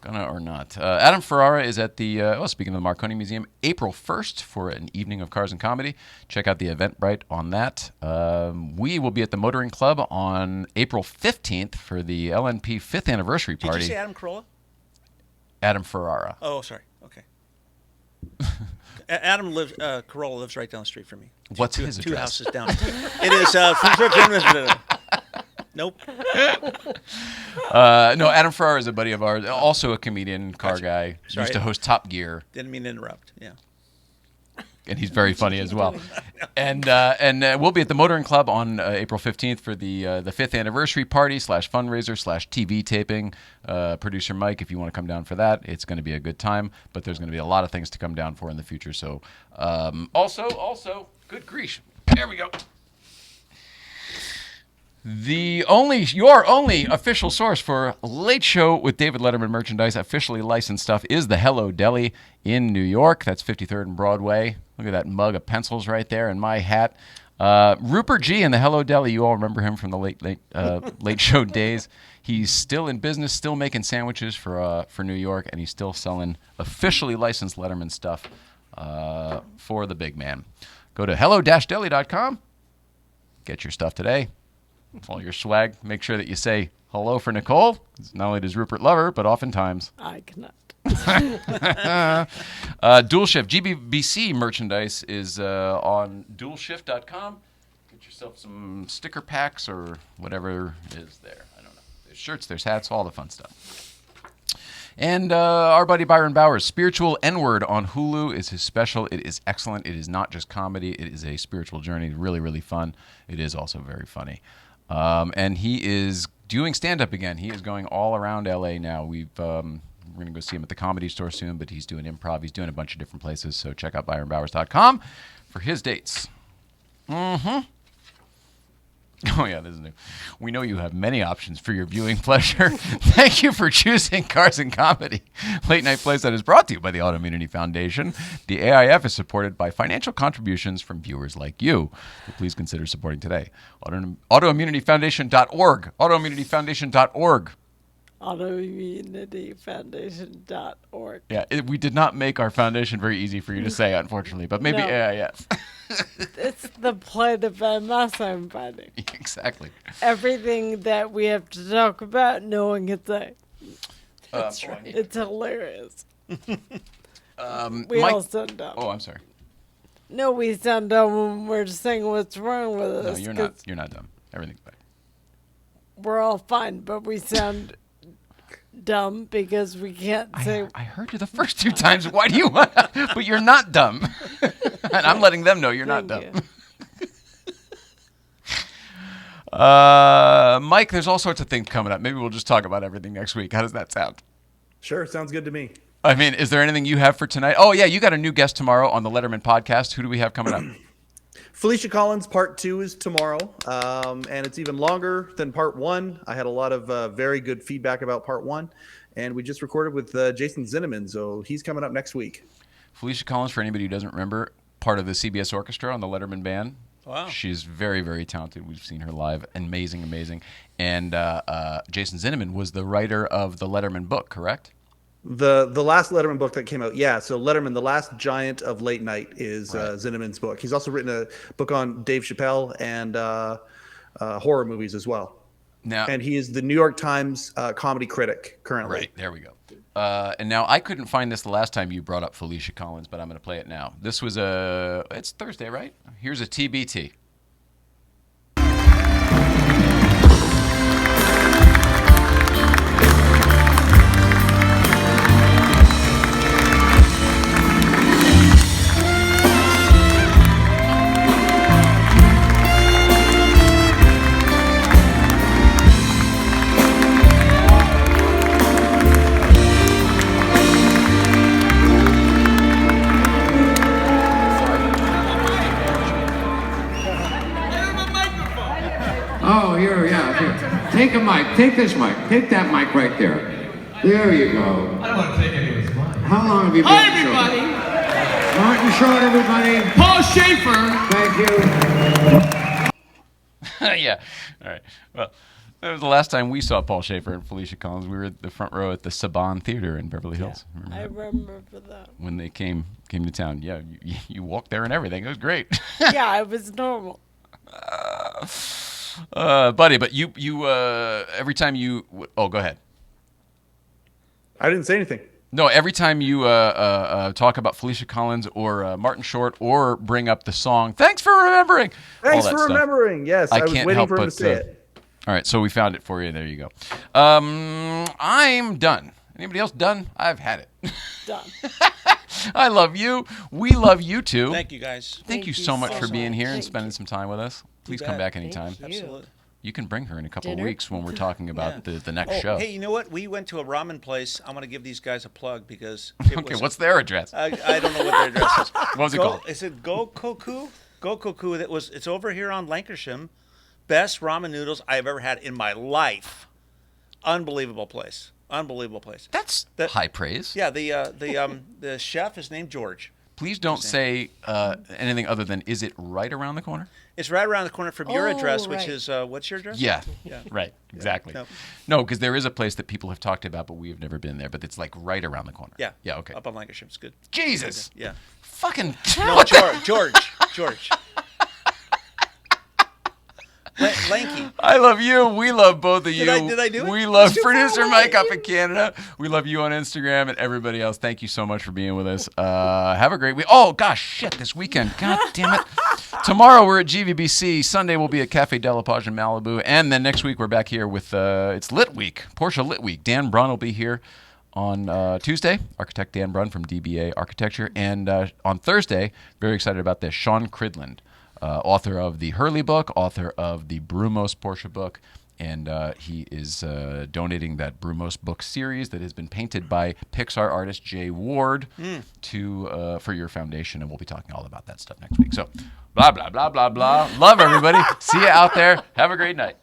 Gonna or not. Adam Ferrara is at the, speaking of the Marconi Museum, April 1st for an evening of cars and comedy. Check out the Eventbrite on that. We will be at the Motoring Club on April 15th for the LNP 5th anniversary party. Did you say Adam Carolla? Adam Ferrara. Oh, sorry. Okay. Adam lives. Carolla lives right down the street from me. What's his two address? houses down. It is. Nope. No, Adam Ferrara is a buddy of ours, also a comedian, car guy. Sorry. Used to host Top Gear, Didn't mean to interrupt. Yeah. and he's very funny as well. And we'll be at the Motoring Club on April 15th for the 5th anniversary party / fundraiser / TV taping. Producer Mike, if you want to come down for that, it's going to be a good time. But there's going to be a lot of things to come down for in the future. So also, good grief. There we go. Your only official source for Late Show with David Letterman merchandise, officially licensed stuff, is the Hello Deli in New York. That's 53rd and Broadway. Look at that mug of pencils right there and my hat. Rupert G. in the Hello Deli. You all remember him from the late show days. He's still in business, still making sandwiches for New York, and he's still selling officially licensed Letterman stuff for the big man. Go to hello-deli.com. Get your stuff today. All your swag. Make sure that you say hello for Nicole. Not only does Rupert love her, but oftentimes. I cannot. Dual Shift GBBC merchandise is on dualshift.com. Get yourself some sticker packs or whatever is there. I don't know. There's shirts, there's hats, all the fun stuff. And our buddy Byron Bowers, Spiritual N-Word on Hulu is his special. It is excellent. It is not just comedy. It is a spiritual journey. Really, really fun. It is also very funny. And he is doing stand-up again. He is going all around L.A. now. We're going to go see him at the Comedy Store soon, but he's doing improv. He's doing a bunch of different places. So check out byronbowers.com for his dates. Mm-hmm. Oh, yeah, this is new. We know you have many options for your viewing pleasure. Thank you for choosing Cars and Comedy. Late Night Playset is brought to you by the Autoimmunity Foundation. The AIF is supported by financial contributions from viewers like you. So please consider supporting today. Autoimmunityfoundation.org. Autoimmunityfoundation.org. Autoimmunityfoundation.org. Yeah, we did not make our foundation very easy for you to say, unfortunately, but maybe No. AIF. It's the plight of MS I'm fighting. Exactly. Everything that we have to talk about, no one can say. That's right. It's hilarious. We Mike- all sound dumb. Oh, I'm sorry. No, we sound dumb when we're saying what's wrong with No, us. you're 'cause not. You're not dumb. Everything's fine. We're all fine, but we sound dumb because we can't say. I heard you the first two times. Why do you want? But you're not dumb. And I'm letting them know you're not dumb. Thank Mike, there's all sorts of things coming up. Maybe we'll just talk about everything next week. How does that sound? Sure, sounds good to me. I mean, is there anything you have for tonight? Oh, yeah, you got a new guest tomorrow on the Letterman podcast. Who do we have coming up? Felicia Collins, part 2 is tomorrow, and it's even longer than part 1. I had a lot of very good feedback about part 1, and we just recorded with Jason Zinneman, so he's coming up next week. Felicia Collins, for anybody who doesn't remember, part of the CBS Orchestra on the Letterman Band. Wow. She's very, very talented. We've seen her live. Amazing, amazing. And Jason Zinneman was the writer of the Letterman book, correct? The last Letterman book that came out, yeah. So Letterman, the last giant of late night, is Zinneman's book. He's also written a book on Dave Chappelle and horror movies as well. Now, And he is the New York Times comedy critic currently. right, there we go. And now I couldn't find this the last time you brought up Felicia Collins, but I'm going to play it now. This was it's Thursday, right? Here's a TBT. Oh, yeah. Here. Take a mic. Take this mic. Take that mic right there. There you go. I don't want to take anyone's money. How long have you been? Hi, everybody. Martin Short, everybody. Paul Schaefer. Thank you. Yeah. All right. Well, That was the last time we saw Paul Schaefer and Felicia Collins. We were at the front row at the Saban Theater in Beverly Hills. I remember that. When they came to town. Yeah, you walked there and everything. It was great. Yeah, it was normal. Buddy, but you every time you go ahead. I didn't say anything. No, every time you talk about Felicia Collins or Martin Short or bring up the song, thanks for remembering. Thanks for remembering. Yes, I was can't waiting help for him but to say it. All right, so we found it for you. There you go. I'm done. Anybody else done? I've had it. Done. I love you. We love you too. Thank you, guys. Thank you so much for being here and Thank spending some time with us. Please come back anytime. Thank you. Absolutely. You can bring her in a couple of Dinner? weeks when we're talking about the next Oh, show. hey, you know what? We went to a ramen place. I'm going to give these guys a plug because Okay, what's their address? I don't know what their address is. What was it called? Is it Gokoku? Gokoku. It's over here on Lancashire. Best ramen noodles I've ever had in my life. Unbelievable place. Unbelievable place. That's high praise. Yeah, the chef is named George. Please don't say anything other than, is it right around the corner? It's right around the corner from your Oh, address, which right. is what's your address? Yeah, Yeah. right, exactly. No. No, because there is a place that people have talked about, but we have never been there. But it's like right around the corner. Yeah. Yeah, okay. Up on Lancashire. It's good. Jesus. Yeah. Fucking. No, George. Lanky. I love you. We love both of you. Did I do it? We It's love too far producer away. Mike up in Canada. We love you on Instagram and everybody else. Thank you so much for being with us. Have a great week. Oh, gosh, shit, this weekend. God damn it. Tomorrow we're at GVBC. Sunday we'll be at Cafe De La Page in Malibu. And then next week we're back here with, it's Lit Week, Porsche Lit Week. Dan Brunn will be here on Tuesday, architect Dan Brunn from DBA Architecture. And on Thursday, very excited about this, Sean Cridland. Author of the Hurley book, author of the Brumos Porsche book, and he is donating that Brumos book series that has been painted by Pixar artist Jay Ward for your foundation, and we'll be talking all about that stuff next week. So, blah, blah, blah, blah, blah. Love everybody. See you out there. Have a great night.